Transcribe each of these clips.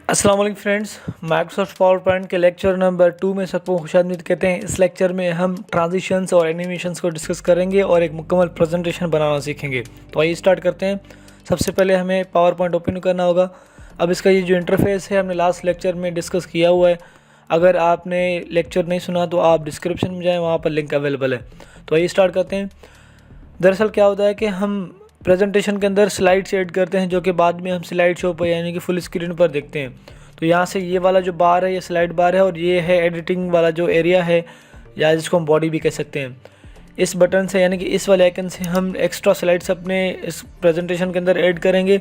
अस्सलाम वालेकुम friends, Microsoft power point के लेक्चर नंबर 2 में सबको खुशामदीद कहते हैं। इस लेक्चर में हम ट्रांजिशंस और एनिमेशंस को डिस्कस करेंगे और एक मुकम्मल प्रेजेंटेशन बनाना सीखेंगे। तो आइए स्टार्ट करते हैं। सबसे पहले हमें पावर पॉइंट ओपन करना होगा। अब इसका ये जो इंटरफेस है हमने लास्ट लेक्चर में डिस्कस किया हुआ है। अगर आपने लेक्चर नहीं सुना तो आप डिस्क्रिप्शन में जाएँ, वहाँ पर लिंक अवेलेबल है। तो आइए स्टार्ट करते हैं। दरअसल क्या होता है कि हम प्रेजेंटेशन के अंदर स्लाइड्स ऐड करते हैं जो कि बाद में हम स्लाइड शो पर यानी कि फुल स्क्रीन पर देखते हैं। तो यहाँ से ये वाला जो बार है ये स्लाइड बार है और ये है एडिटिंग वाला जो एरिया है या जिसको हम बॉडी भी कह सकते हैं। इस बटन से यानी कि इस वाले आइकन से हम एक्स्ट्रा स्लाइड्स अपने इस प्रेजेंटेशन के अंदर ऐड करेंगे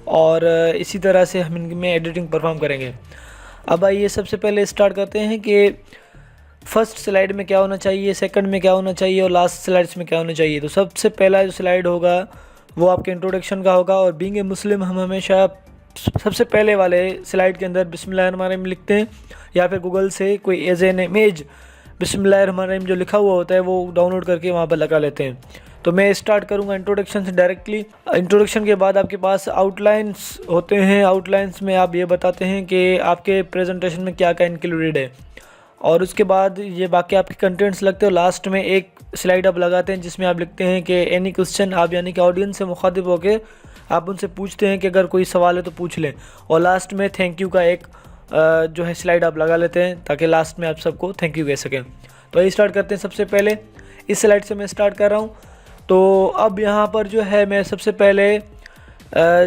और इसी तरह से हम इनमें एडिटिंग परफॉर्म करेंगे। अब आइए सबसे पहले स्टार्ट करते हैं कि फर्स्ट स्लाइड में क्या होना चाहिए, सेकंड में क्या होना चाहिए और लास्ट स्लाइड्स में क्या होना चाहिए। तो सबसे पहला जो स्लाइड होगा वो आपके इंट्रोडक्शन का होगा और बीइंग ए मुस्लिम हम हमेशा सबसे पहले वाले स्लाइड के अंदर बिस्मिल्लाहिर्रहमानिर्रहीम लिखते हैं या फिर गूगल से कोई एज एन इमेज बिस्मिल्लाहिर्रहमानिर्रहीम जो लिखा हुआ होता है वो डाउनलोड करके वहाँ पर लगा लेते हैं। तो मैं स्टार्ट करूँगा इंट्रोडक्शन से डायरेक्टली। इंट्रोडक्शन के बाद आपके पास आउटलाइंस होते हैं। आउटलाइंस में आप ये बताते हैं कि आपके प्रेजेंटेशन में क्या क्या इंक्लूडेड है और उसके बाद ये बाकी आपके कंटेंट्स लगते हैं। लास्ट में एक स्लाइड आप लगाते हैं जिसमें आप लिखते हैं कि एनी क्वेश्चन, आप यानी कि ऑडियंस से मुखातिब होकर आप उनसे पूछते हैं कि अगर कोई सवाल है तो पूछ लें। और लास्ट में थैंक यू का एक जो है स्लाइड आप लगा लेते हैं ताकि लास्ट में आप सबको थैंक यू कह सकें। तो ये स्टार्ट करते हैं। सबसे पहले इस स्लाइड से मैं स्टार्ट कर रहा हूँ। तो अब यहाँ पर जो है मैं सबसे पहले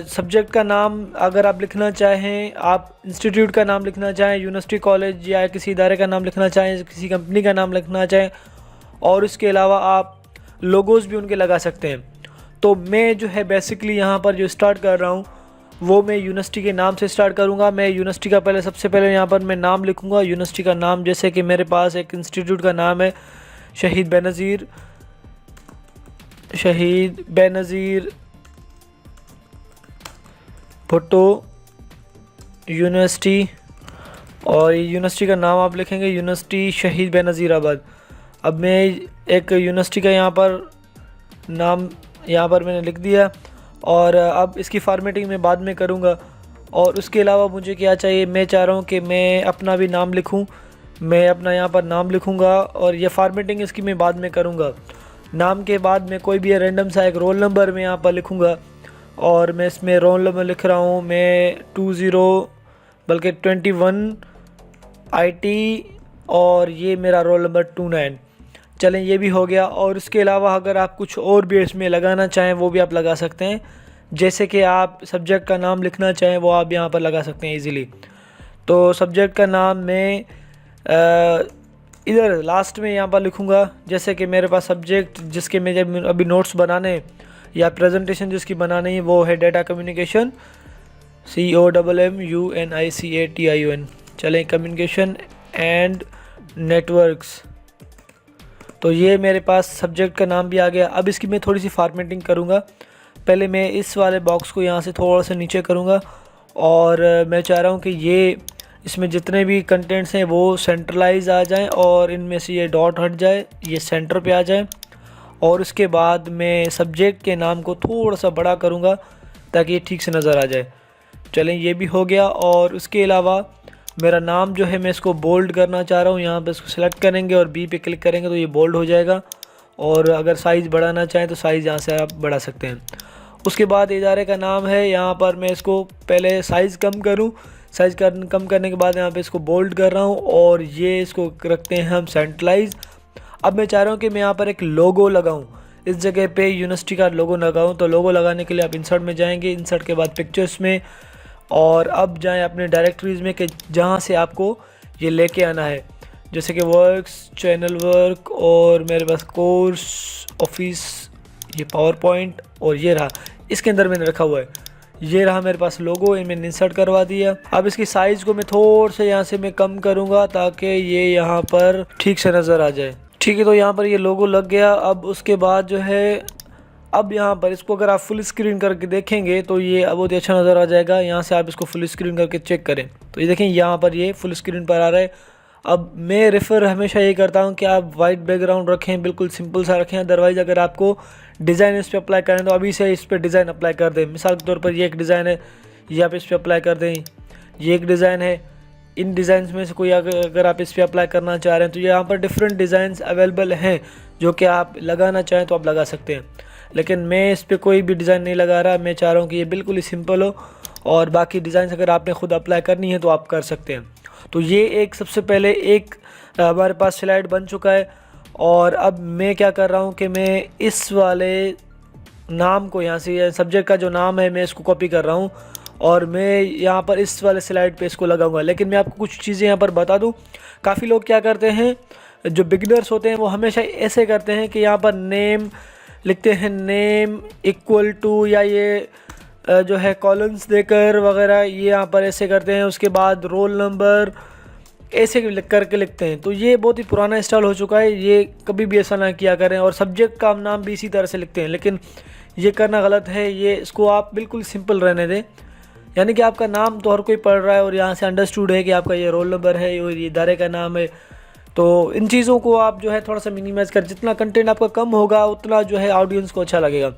सब्जेक्ट का नाम अगर आप लिखना चाहें, आप इंस्टीट्यूट का नाम लिखना चाहें, यूनिवर्सिटी कॉलेज या किसी इदारे का नाम लिखना चाहें, किसी कंपनी का नाम लिखना चाहें और इसके अलावा आप लोगोज़ भी उनके लगा सकते हैं। तो मैं जो है बेसिकली यहाँ पर जो स्टार्ट कर रहा हूँ वो मैं यूनिवर्सिटी के नाम से स्टार्ट करूँगा। मैं यूनिवर्सिटी का पहले सबसे पहले यहाँ पर मैं नाम लिखूँगा, यूनिवर्सिटी का नाम। जैसे कि मेरे पास एक इंस्टीट्यूट का नाम है शहीद बेनज़ीर भुट्टो यूनिवर्सिटी और यूनिवर्सिटी का नाम आप लिखेंगे यूनिवर्सिटी शहीद बेनज़ीराबाद। अब मैं एक यूनिवर्सिटी का यहाँ पर नाम यहाँ पर मैंने लिख दिया और अब इसकी फॉर्मेटिंग मैं बाद में करूँगा। और उसके अलावा मुझे क्या चाहिए, मैं चाह रहा हूँ कि मैं अपना भी नाम लिखूँ। मैं अपना यहाँ पर नाम लिखूँगा और ये फॉर्मेटिंग इसकी मैं बाद में करूँगा। नाम के बाद मैं कोई भी रैंडम सा एक रोल नंबर मैं यहाँ पर लिखूँगा और मैं इसमें रोल नंबर लिख रहा हूँ मैं 21 IT और ये मेरा रोल नंबर 29। चलें ये भी हो गया। और इसके अलावा अगर आप कुछ और भी इसमें लगाना चाहें वो भी आप लगा सकते हैं। जैसे कि आप सब्जेक्ट का नाम लिखना चाहें वो आप यहाँ पर लगा सकते हैं इजीली। तो सब्जेक्ट का नाम मैं इधर लास्ट में यहाँ पर लिखूँगा। जैसे कि मेरे पास सब्जेक्ट जिसके मैं जब अभी नोट्स बनाने या प्रेजेंटेशन जिसकी बनानी है वो है डाटा कम्युनिकेशन, COMMUNICATION। चलें कम्युनिकेशन एंड नेटवर्क्स। तो ये मेरे पास सब्जेक्ट का नाम भी आ गया। अब इसकी मैं थोड़ी सी फॉर्मेटिंग करूँगा। पहले मैं इस वाले बॉक्स को यहाँ से थोड़ा सा नीचे करूँगा और मैं चाह रहा हूँ कि ये इसमें जितने भी कंटेंट्स हैं वो सेंट्रलाइज आ जाएं और इनमें से ये डॉट हट जाए, ये सेंटर पे आ जाए। और उसके बाद मैं सब्जेक्ट के नाम को थोड़ा सा बड़ा करूँगा ताकि ये ठीक से नज़र आ जाए। चलें ये भी हो गया। और उसके अलावा मेरा नाम जो है मैं इसको बोल्ड करना चाह रहा हूँ। यहाँ पे इसको सेलेक्ट करेंगे और बी पे क्लिक करेंगे तो ये बोल्ड हो जाएगा। और अगर साइज़ बढ़ाना चाहें तो साइज़ यहाँ से आप बढ़ा सकते हैं। उसके बाद इदारे का नाम है, यहाँ पर मैं इसको पहले साइज़ कम करूँ। साइज़ कम करने के बाद यहाँ पे इसको बोल्ड कर रहा हूँ और ये इसको रखते हैं हम सेंट्रलाइज। अब मैं चाह रहा हूँ कि मैं यहाँ पर एक लोगो लगाऊँ, इस जगह पे यूनिवर्सिटी का लोगो लगाऊँ। तो लोगो लगाने के लिए आप इंसर्ट में जाएंगे, इंसर्ट के बाद पिक्चर्स में और अब जाएं अपने डायरेक्टरीज़ में कि जहाँ से आपको ये लेके आना है। जैसे कि वर्क्स, चैनल वर्क और मेरे पास कोर्स, ऑफिस, ये पावर पॉइंट और ये रहा इसके अंदर मैंने रखा हुआ है। ये रहा मेरे पास लोगो, मैंने इंसर्ट करवा दिया। अब इसकी साइज़ को मैं थोड़ा सा यहाँ से मैं कम करूँगा ताकि ये यहाँ पर ठीक से नज़र आ जाए। ठीक है, तो यहाँ पर ये लोगो लग गया। अब उसके बाद जो है अब यहाँ पर इसको अगर आप फुल स्क्रीन करके देखेंगे तो ये अब बहुत अच्छा नज़र आ जाएगा। यहाँ से आप इसको फुल स्क्रीन करके चेक करें तो ये देखें यहाँ पर ये फुल स्क्रीन पर आ रहा है। अब मैं रेफ़र हमेशा ये करता हूँ कि आप वाइट बैकग्राउंड रखें, बिल्कुल सिंपल सा रखें। अदरवाइज़ अगर आपको डिज़ाइन इस पर अप्लाई करें तो अभी से इस पर डिज़ाइन अप्लाई कर दें। मिसाल के तौर पर ये एक डिज़ाइन है, ये आप इस पर अप्लाई कर दें। ये एक डिज़ाइन है। इन डिज़ाइंस में से कोई अगर आप इस पर अप्लाई करना चाह रहे हैं तो यहाँ पर डिफरेंट डिज़ाइंस अवेलेबल हैं जो कि आप लगाना चाहें तो आप लगा सकते हैं। लेकिन मैं इस पर कोई भी डिज़ाइन नहीं लगा रहा, मैं चाह रहा हूँ कि ये बिल्कुल ही सिंपल हो, और बाकी डिज़ाइंस अगर आपने खुद अप्लाई करनी है तो आप कर सकते हैं। तो ये एक सबसे पहले एक हमारे पास स्लाइड बन चुका है। और अब मैं क्या कर रहा हूँ कि मैं इस वाले नाम को यहाँ से, सब्जेक्ट का जो नाम है मैं इसको कॉपी कर रहा हूँ और मैं यहाँ पर इस वाले स्लाइड पे इसको लगाऊंगा। लेकिन मैं आपको कुछ चीज़ें यहाँ पर बता दूँ, काफ़ी लोग क्या करते हैं, जो बिगिनर्स होते हैं वो हमेशा ऐसे करते हैं कि यहाँ पर नेम लिखते हैं, नेम इक्वल टू, या ये जो है कॉलम्स देकर वगैरह, ये यहाँ पर ऐसे करते हैं। उसके बाद रोल नंबर ऐसे करके लिखते हैं। तो ये बहुत ही पुराना स्टाइल हो चुका है, ये कभी भी ऐसा ना किया करें। और सब्जेक्ट का नाम भी इसी तरह से लिखते हैं, लेकिन ये करना गलत है। ये इसको आप बिल्कुल सिंपल रहने दें, यानी कि आपका नाम तो हर कोई पढ़ रहा है और यहाँ से अंडरस्टूड है कि आपका ये रोल नंबर है और ये इदारे का नाम है। तो इन चीज़ों को आप जो है थोड़ा सा मिनिमाइज़ कर, जितना कंटेंट आपका कम होगा उतना जो है ऑडियंस को अच्छा लगेगा।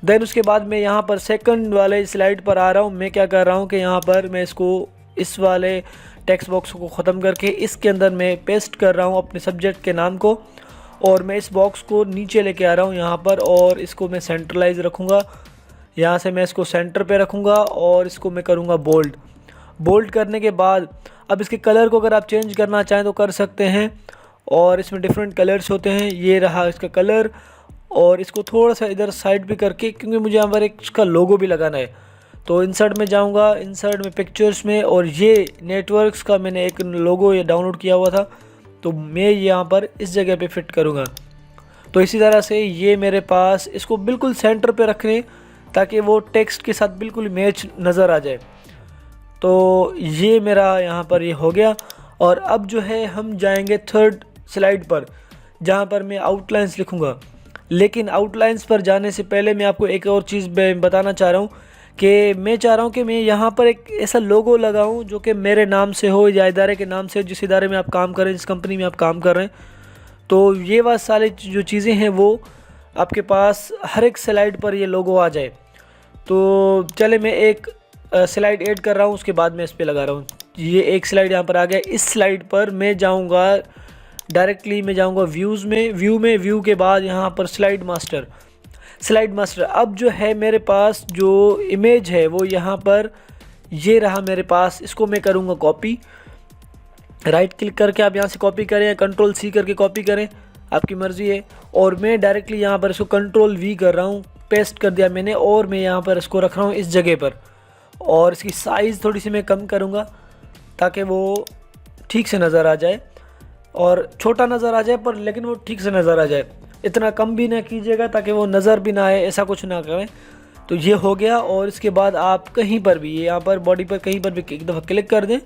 देन उसके बाद मैं यहाँ पर सेकंड वाले स्लाइड पर आ रहा हूँ। मैं क्या कर रहा हूँ कि यहाँ पर मैं इसको, इस वाले टेक्स्ट बॉक्स को ख़त्म करके इसके अंदर मैं पेस्ट कर रहा हूँ अपने सब्जेक्ट के नाम को, और मैं इस बॉक्स को नीचे लेके आ रहा हूँ यहाँ पर, और इसको मैं सेंट्रलाइज रखूँगा। यहाँ से मैं इसको सेंटर पे रखूँगा और इसको मैं करूँगा बोल्ड। बोल्ड करने के बाद अब इसके कलर को अगर आप चेंज करना चाहें तो कर सकते हैं, और इसमें डिफरेंट कलर्स होते हैं। ये रहा इसका कलर, और इसको थोड़ा सा इधर साइड पे करके, क्योंकि मुझे यहाँ पर एक इसका लोगो भी लगाना है, तो इंसर्ट में जाऊँगा, इंसर्ट में पिक्चर्स में, और ये नेटवर्क्स का मैंने एक लोगो ये डाउनलोड किया हुआ था, तो मैं यहाँ पर इस जगह पे फिट करूँगा। तो इसी तरह से ये मेरे पास, इसको बिल्कुल सेंटर पे रख लें ताकि वो टेक्स्ट के साथ बिल्कुल मैच नज़र आ जाए। तो ये मेरा यहाँ पर ये हो गया। और अब जो है हम जाएंगे थर्ड स्लाइड पर, जहाँ पर मैं आउटलाइंस लिखूँगा। लेकिन आउटलाइंस पर जाने से पहले मैं आपको एक और चीज़ बताना चाह रहा हूँ कि मैं चाह रहा हूँ कि मैं यहाँ पर एक ऐसा लोगो लगाऊँ जो कि मेरे नाम से हो या इदारे के नाम से हो, जिस इदारे में आप काम कर रहे हैं, जिस कंपनी में आप काम कर रहे हैं। तो ये बात सारी जो चीज़ें हैं वो आपके पास हर एक स्लाइड पर ये लोगो आ जाए। तो चले मैं एक स्लाइड ऐड कर रहा हूँ, उसके बाद मैं इस पर लगा रहा हूँ। ये एक स्लाइड यहाँ पर आ गया। इस स्लाइड पर मैं जाऊँगा डायरेक्टली, मैं जाऊँगा व्यूज़ में, व्यू के बाद यहाँ पर स्लाइड मास्टर। अब जो है मेरे पास जो इमेज है वो यहाँ पर ये रहा मेरे पास। इसको मैं करूँगा कॉपी, राइट क्लिक करके आप यहाँ से कॉपी करें या कंट्रोल सी करके कॉपी करें, आपकी मर्ज़ी है। और मैं डायरेक्टली यहाँ पर इसको कंट्रोल वी कर रहा हूँ, पेस्ट कर दिया मैंने, और मैं यहाँ पर इसको रख रहा हूँ इस जगह पर। और इसकी साइज़ थोड़ी सी मैं कम करूँगा ताकि वो ठीक से नज़र आ जाए, और छोटा नज़र आ जाए पर लेकिन वो ठीक से नज़र आ जाए। इतना कम भी ना कीजिएगा ताकि वो नज़र भी ना आए, ऐसा कुछ ना करें। तो ये हो गया। और इसके बाद आप कहीं पर भी, यहाँ पर बॉडी पर कहीं पर भी एक दफ़ा क्लिक कर दें,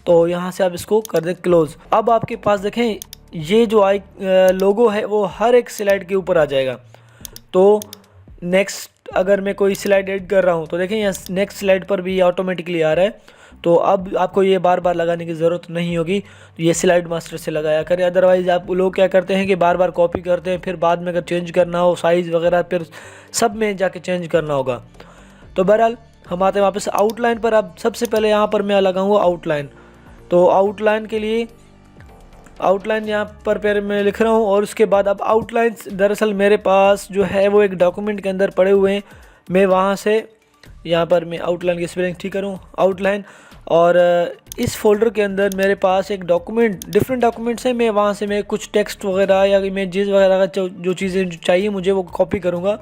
तो यहाँ से आप इसको कर दें क्लोज़। अब आपके पास देखें ये जो लोगो है वो हर एक स्लाइड के ऊपर आ जाएगा। तो नेक्स्ट अगर मैं कोई स्लाइड ऐड कर रहा हूँ तो देखें यहाँ नेक्स्ट स्लाइड पर भी ऑटोमेटिकली आ रहा है। तो अब आपको ये बार बार लगाने की ज़रूरत नहीं होगी, तो ये स्लाइड मास्टर से लगाया करें। अदरवाइज़ आप लोग क्या करते हैं कि बार बार कॉपी करते हैं, फिर बाद में अगर चेंज करना हो साइज़ वगैरह, फिर सब में जाके चेंज करना होगा। तो बहरहाल हम आते हैं वापस आउटलाइन पर। अब सबसे पहले यहाँ पर मैं लगाऊंगा आउटलाइन। तो आउटलाइन के लिए आउटलाइन यहाँ पर मैं लिख रहा हूँ, और उसके बाद अब आउटलाइंस दरअसल मेरे पास जो है वो एक डॉक्यूमेंट के अंदर पड़े हुए हैं। मैं वहाँ से यहाँ पर मैं आउटलाइन की स्पेलिंग ठीक करूँ, आउटलाइन, और इस फोल्डर के अंदर मेरे पास एक डॉक्यूमेंट, डिफरेंट डॉक्यूमेंट्स हैं। मैं वहाँ से मैं कुछ टेक्स्ट वगैरह या इमेजेस वगैरह का जो चीज़ें चाहिए मुझे वो कॉपी करूँगा।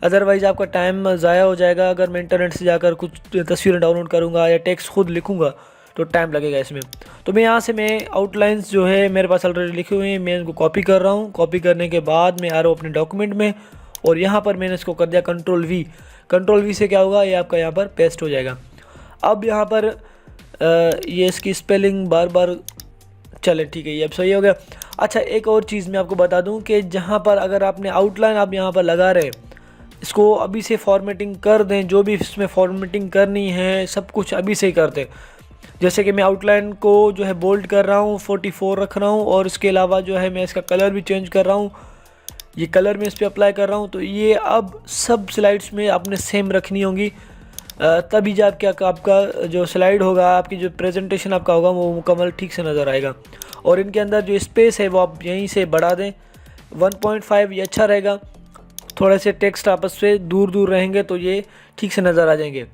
अदरवाइज़ आपका टाइम ज़ाया हो जाएगा। अगर मैं इंटरनेट से जाकर कुछ तस्वीरें डाउनलोड करूँगा या टेक्स्ट खुद लिखूँगा तो टाइम लगेगा इसमें। तो मैं यहाँ से मैं आउटलाइंस जो है मेरे पास ऑलरेडी लिखे हुए हैं, मैं इनको कॉपी कर रहा हूँ। कॉपी करने के बाद मैं आ रहा हूँ अपने डॉक्यूमेंट में, और यहाँ पर मैंने इसको कर दिया कंट्रोल वी। कंट्रोल वी से क्या होगा, ये आपका यहाँ पर पेस्ट हो जाएगा। अब यहाँ पर ये इसकी स्पेलिंग बार बार, चले ठीक है, ये अब सही हो गया। अच्छा, एक और चीज़ मैं आपको बता दूं कि जहाँ पर अगर आपने आउटलाइन आप यहाँ पर लगा रहे, इसको अभी से फॉर्मेटिंग कर दें। जो भी इसमें फॉर्मेटिंग करनी है सब कुछ अभी से ही कर दें। जैसे कि मैं आउटलाइन को जो है बोल्ड कर रहा हूँ, 44 रख रहा हूँ, और इसके अलावा जो है मैं इसका कलर भी चेंज कर रहा हूँ। ये कलर मैं इस पर अप्लाई कर रहा हूँ। तो ये अब सब स्लाइड्स में आपने सेम रखनी होंगी। तभी जब क्या आपका जो स्लाइड होगा, आपकी जो प्रेजेंटेशन आपका होगा वो मुकम्मल ठीक से नज़र आएगा। और इनके अंदर जो स्पेस है वो आप यहीं से बढ़ा दें 1.5, ये अच्छा रहेगा। थोड़े से टेक्स्ट आपस से दूर दूर रहेंगे तो ये ठीक से नज़र आ जाएंगे।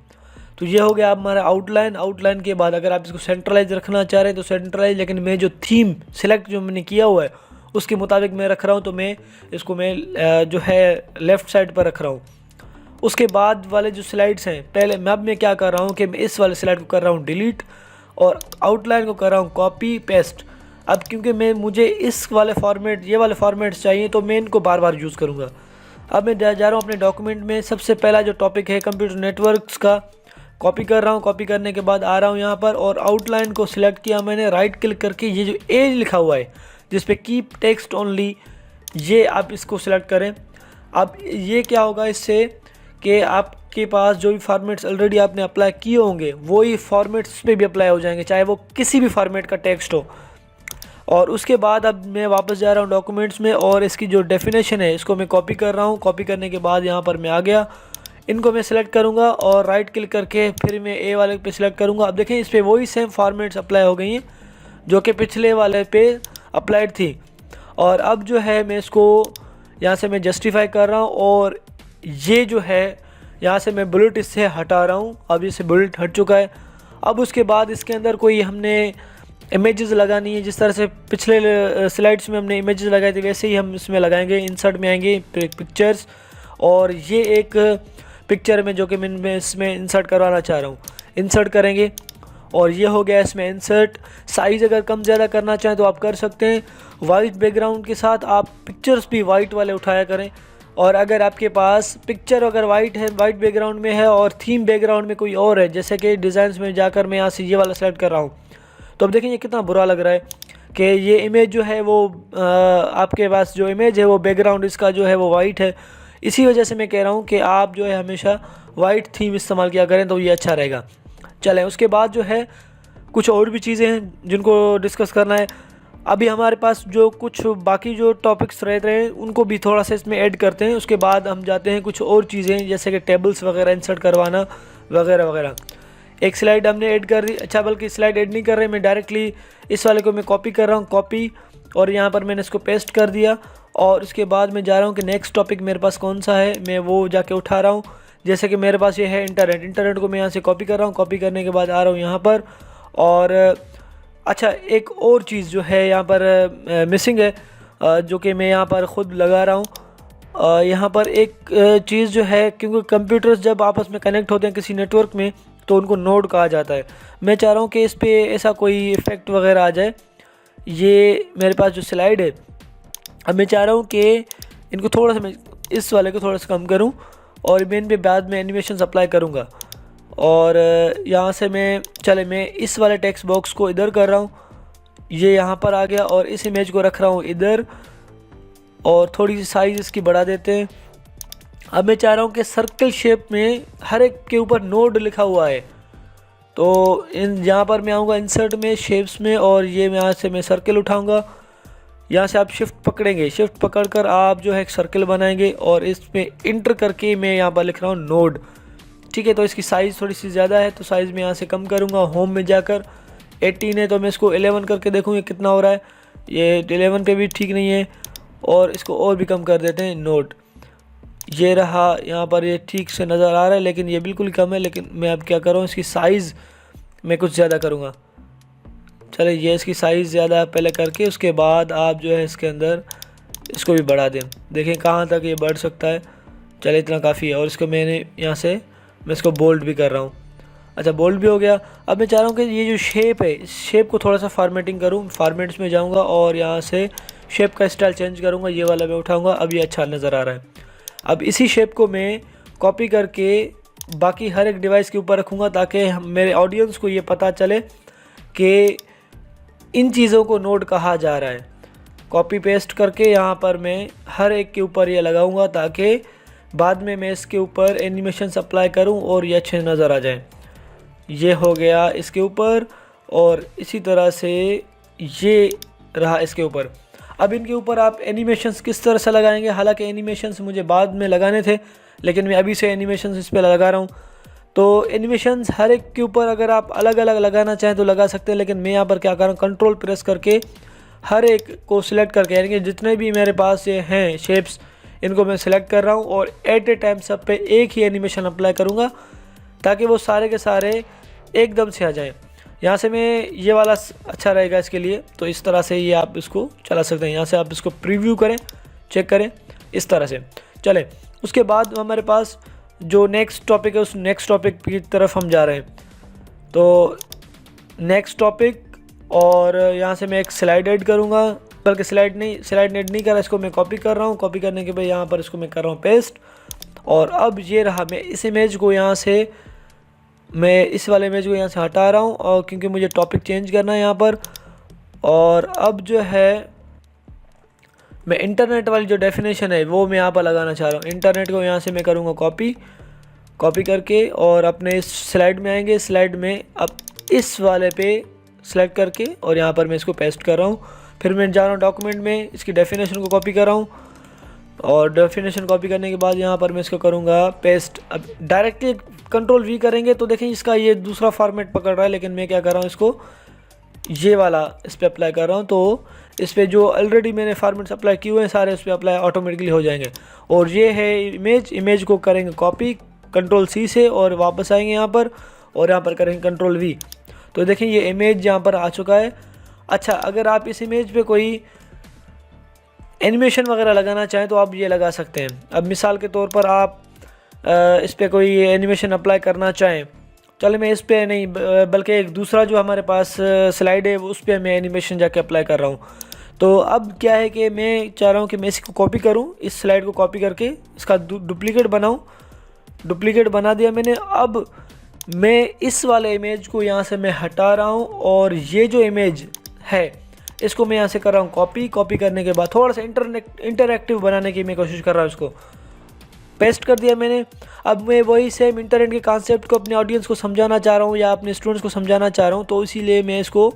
तो ये हो गया आप हमारा आउटलाइन। आउटलाइन के बाद अगर आप इसको सेंट्रलाइज रखना चाह रहे हैं तो सेंट्रलाइज, लेकिन मैं जो थीम सिलेक्ट जो मैंने किया हुआ है उसके मुताबिक मैं रख रहा हूँ, तो मैं इसको जो है लेफ़्ट साइड पर रख रहा हूँ। उसके बाद वाले जो स्लाइड्स हैं, पहले मैं क्या कर रहा हूँ कि मैं इस वाले स्लाइड को कर रहा हूँ डिलीट और आउटलाइन को कर रहा हूँ कॉपी पेस्ट। अब क्योंकि मुझे इस वाले फॉर्मेट, ये वाले फॉर्मेट्स चाहिए, तो मैं इनको बार बार यूज़ करूँगा। अब मैं जा रहा हूँ अपने डॉक्यूमेंट में, सबसे पहला जो टॉपिक है कंप्यूटर नेटवर्क्स का, कॉपी कर रहा हूँ। कॉपी करने के बाद आ रहा हूँ यहाँ पर और आउटलाइन को सिलेक्ट किया मैंने, राइट क्लिक करके ये जो ए लिखा हुआ है जिस पे कीप टेक्स्ट ओनली, ये आप इसको सिलेक्ट करें। अब ये क्या होगा इससे कि आपके पास जो भी फॉर्मेट्स ऑलरेडी आपने अप्लाई किए होंगे वही फॉर्मेट्स पे भी अप्लाई हो जाएंगे, चाहे वो किसी भी फॉर्मेट का टेक्स्ट हो। और उसके बाद अब मैं वापस जा रहा हूँ डॉक्यूमेंट्स में और इसकी जो डेफिनेशन है इसको मैं कॉपी कर रहा हूँ। कॉपी करने के बाद यहाँ पर मैं आ गया, इनको मैं सिलेक्ट करूँगा और राइट क्लिक करके फिर मैं ए वाले पे सिलेक्ट करूँगा। अब देखें इस पर वही सेम फॉर्मेट्स अप्लाई हो गई हैं जो कि पिछले वाले पे अप्लाइड थी। और अब जो है मैं इसको यहाँ से मैं जस्टिफाई कर रहा हूँ और ये जो है यहाँ से मैं बुलेट इससे हटा रहा हूँ। अब इससे बुलेट हट चुका है। अब उसके बाद इसके अंदर कोई हमने इमेजेस लगानी है, जिस तरह से पिछले स्लाइड्स में हमने इमेजेस लगाए थे वैसे ही हम इसमें लगाएंगे। इंसर्ट में आएंगे पिक्चर्स और ये एक पिक्चर में जो कि मैं इसमें इंसर्ट करवाना चाह रहा हूँ, इंसर्ट करेंगे और ये हो गया इसमें इंसर्ट। साइज़ अगर कम ज़्यादा करना चाहें तो आप कर सकते हैं। वाइट बैकग्राउंड के साथ आप पिक्चर्स भी वाइट वाले उठाया करें। और अगर आपके पास पिक्चर अगर वाइट है, वाइट बैकग्राउंड में है और थीम बैकग्राउंड में कोई और है, जैसे कि डिज़ाइंस में जाकर मैं यहाँ से ये वाला सेलेक्ट कर रहा हूँ, तो अब देखें ये कितना बुरा लग रहा है कि ये इमेज जो है वो आपके पास जो इमेज है वो बैकग्राउंड इसका जो है वो वाइट है। इसी वजह से मैं कह रहा हूँ कि आप जो है हमेशा वाइट थीम इस्तेमाल किया करें तो ये अच्छा रहेगा। चलें, उसके बाद जो है कुछ और भी चीज़ें हैं जिनको डिस्कस करना है। अभी हमारे पास जो कुछ बाकी जो टॉपिक्स रह रहे हैं उनको भी थोड़ा सा इसमें ऐड करते हैं। उसके बाद हम जाते हैं कुछ और चीज़ें जैसे कि टेबल्स वगैरह इंसर्ट करवाना वगैरह वगैरह। एक स्लाइड हमने ऐड कर दी, अच्छा बल्कि स्लाइड ऐड नहीं कर रहे, मैं डायरेक्टली इस वाले को मैं कॉपी कर रहा हूँ, कॉपी, और यहाँ पर मैंने इसको पेस्ट कर दिया। और उसके बाद मैं जा रहा हूँ कि नेक्स्ट टॉपिक मेरे पास कौन सा है, मैं वो जाके उठा रहा हूँ। जैसे कि मेरे पास ये है इंटरनेट को मैं यहाँ से कॉपी कर रहा हूँ। कॉपी करने के बाद आ रहा हूँ यहाँ पर। और अच्छा एक और चीज़ जो है यहाँ पर मिसिंग है, जो कि मैं यहाँ पर ख़ुद लगा रहा हूँ। यहाँ पर एक चीज़ जो है, क्योंकि कंप्यूटर्स जब आपस में कनेक्ट होते हैं किसी नेटवर्क में तो उनको नोड कहा जाता है। मैं चाह रहा हूँ कि इस पर ऐसा कोई इफ़ेक्ट वगैरह आ जाए। ये मेरे पास जो स्लाइड है, अब मैं चाह रहा हूँ कि इनको थोड़ा सा मैं इस वाले को थोड़ा सा कम करूँ और मैं इन पर बाद में एनिमेशन अप्लाई करूँगा। और यहाँ से मैं इस वाले टेक्स्ट बॉक्स को इधर कर रहा हूँ, ये यहाँ पर आ गया, और इस इमेज को रख रहा हूँ इधर और थोड़ी सी साइज़ इसकी बढ़ा देते हैं। अब मैं चाह रहा हूँ कि सर्कल शेप में हर एक के ऊपर नोड लिखा हुआ है, तो यहाँ पर मैं आऊँगा इंसर्ट में, शेप्स में, और ये मैं यहाँ से मैं सर्कल उठाऊँगा। यहाँ से आप शिफ्ट पकड़ेंगे, शिफ्ट पकड़कर आप जो है एक सर्कल बनाएंगे और इसमें इंटर करके मैं यहाँ पर लिख रहा हूँ नोड। ठीक है, तो इसकी साइज़ थोड़ी सी ज़्यादा है तो साइज़ मैं यहाँ से कम करूँगा। होम में जाकर 18 है तो मैं इसको 11 करके देखूँगी कितना हो रहा है। ये 11 पे भी ठीक नहीं है और इसको और भी कम कर देते हैं नोड। ये रहा, यहाँ पर ये ठीक से नज़र आ रहा है लेकिन ये बिल्कुल कम है। लेकिन मैं अब क्या करूँ, इसकी साइज़ मैं कुछ ज़्यादा करूँगा। चले, ये इसकी साइज़ ज़्यादा पहले करके उसके बाद आप जो है इसके अंदर इसको भी बढ़ा दें। देखें कहाँ तक ये बढ़ सकता है। चले, इतना काफ़ी है। और इसको मैंने यहाँ से मैं इसको बोल्ड भी कर रहा हूँ। अच्छा, बोल्ड भी हो गया। अब मैं चाह रहा हूँ कि ये जो शेप है, इस शेप को थोड़ा सा फॉर्मेटिंग करूँ। फॉर्मेट्स में जाऊँगा और यहाँ से शेप का स्टाइल चेंज करूँगा। ये वाला मैं उठाऊँगा, अब ये अच्छा नज़र आ रहा है। अब इसी शेप को मैं कॉपी करके बाकी हर एक डिवाइस के ऊपर रखूँगा ताकि मेरे ऑडियंस को ये पता चले कि इन चीज़ों को नोड कहा जा रहा है। कॉपी पेस्ट करके यहाँ पर मैं हर एक के ऊपर ये लगाऊंगा ताकि बाद में मैं इसके ऊपर एनिमेशन अप्लाई करूँ और ये अच्छे नज़र आ जाए। ये हो गया इसके ऊपर और इसी तरह से ये रहा इसके ऊपर। अब इनके ऊपर आप एनिमेशंस किस तरह से लगाएंगे, हालांकि एनिमेशंस मुझे बाद में लगाने थे लेकिन मैं अभी से एनिमेशंस इस पर लगा रहा हूँ तो एनिमेशंस हर एक के ऊपर अगर आप अलग अलग लगाना चाहें तो लगा सकते हैं, लेकिन मैं यहाँ पर क्या कर रहा हूँ, कंट्रोल प्रेस करके हर एक को सिलेक्ट करके, यानी कि जितने भी मेरे पास ये हैं शेप्स इनको मैं सिलेक्ट कर रहा हूँ और एट ए टाइम सब पे एक ही एनिमेशन अप्लाई करूँगा ताकि वो सारे के सारे एकदम से आ जाएँ। यहाँ से मैं ये वाला अच्छा रहेगा इसके लिए, तो इस तरह से ये आप इसको चला सकते हैं। यहाँ से आप इसको प्रीव्यू करें, चेक करें इस तरह से चले। उसके बाद हमारे पास जो नेक्स्ट टॉपिक है उस नेक्स्ट टॉपिक की तरफ हम जा रहे हैं। तो नेक्स्ट टॉपिक, और यहाँ से मैं एक स्लाइड ऐड करूँगा, बल्कि स्लाइड ऐड नहीं कर रहा, इसको मैं कॉपी कर रहा हूँ। कॉपी करने के बाद यहाँ पर इसको मैं कर रहा हूँ पेस्ट, और अब ये रहा, मैं इस इमेज को यहाँ से, मैं इस वाले इमेज को यहाँ से हटा रहा हूँ, और क्योंकि मुझे टॉपिक चेंज करना है यहाँ पर। और अब जो है मैं इंटरनेट वाली जो डेफिनेशन है वो मैं यहाँ पर लगाना चाह रहा हूँ। इंटरनेट को यहाँ से मैं करूँगा कॉपी करके, और अपने इस स्लाइड में आएंगे। स्लाइड में अब इस वाले पे सेलेक्ट करके और यहाँ पर मैं इसको पेस्ट कर रहा हूँ। फिर मैं जा रहा हूँ डॉक्यूमेंट में, इसकी डेफिनेशन को कॉपी कर रहा हूँ, और डेफिनेशन कॉपी करने के बाद यहाँ पर मैं इसको करूँगा पेस्ट। अब डायरेक्टली कंट्रोल वी करेंगे तो देखें इसका ये दूसरा फॉर्मेट पकड़ रहा है, लेकिन मैं क्या कर रहा हूँ, इसको ये वाला इस पर अप्लाई कर रहा हूँ। तो इस पर जो ऑलरेडी मैंने फॉर्मेट्स अप्लाई किए हुए हैं सारे उस पर अप्लाई ऑटोमेटिकली हो जाएंगे। और ये है इमेज को करेंगे कॉपी कंट्रोल सी से, और वापस आएंगे यहाँ पर, और यहाँ पर करेंगे कंट्रोल वी। तो देखें ये इमेज यहाँ पर आ चुका है। अच्छा, अगर आप इस इमेज पे कोई एनिमेशन वगैरह लगाना चाहें तो आप ये लगा सकते हैं। अब मिसाल के तौर पर आप इस पर कोई एनिमेशन अप्लाई करना चाहें, चलो मैं इस पर नहीं बल्कि एक दूसरा जो हमारे पास स्लाइड है उस पर मैं एनिमेशन जाके अप्लाई कर रहा हूँ। तो अब क्या है कि मैं चाह रहा हूँ कि मैं इसको कॉपी करूँ, इस स्लाइड को कॉपी करके इसका डुप्लीकेट बनाऊँ। डुप्लीकेट बना दिया मैंने। अब मैं इस वाले इमेज को यहाँ से मैं हटा रहा हूँ, और ये जो इमेज है इसको मैं यहाँ से कर रहा हूँ कॉपी करने के बाद थोड़ा सा इंटरैक्टिव बनाने की मैं कोशिश कर रहा हूँ। इसको पेस्ट कर दिया मैंने। अब मैं वही सेम इंटरनेट के कॉन्सेप्ट को अपने ऑडियंस को समझाना चाह रहा हूँ या अपने स्टूडेंट्स को समझाना चाह रहा हूँ, तो इसीलिए मैं इसको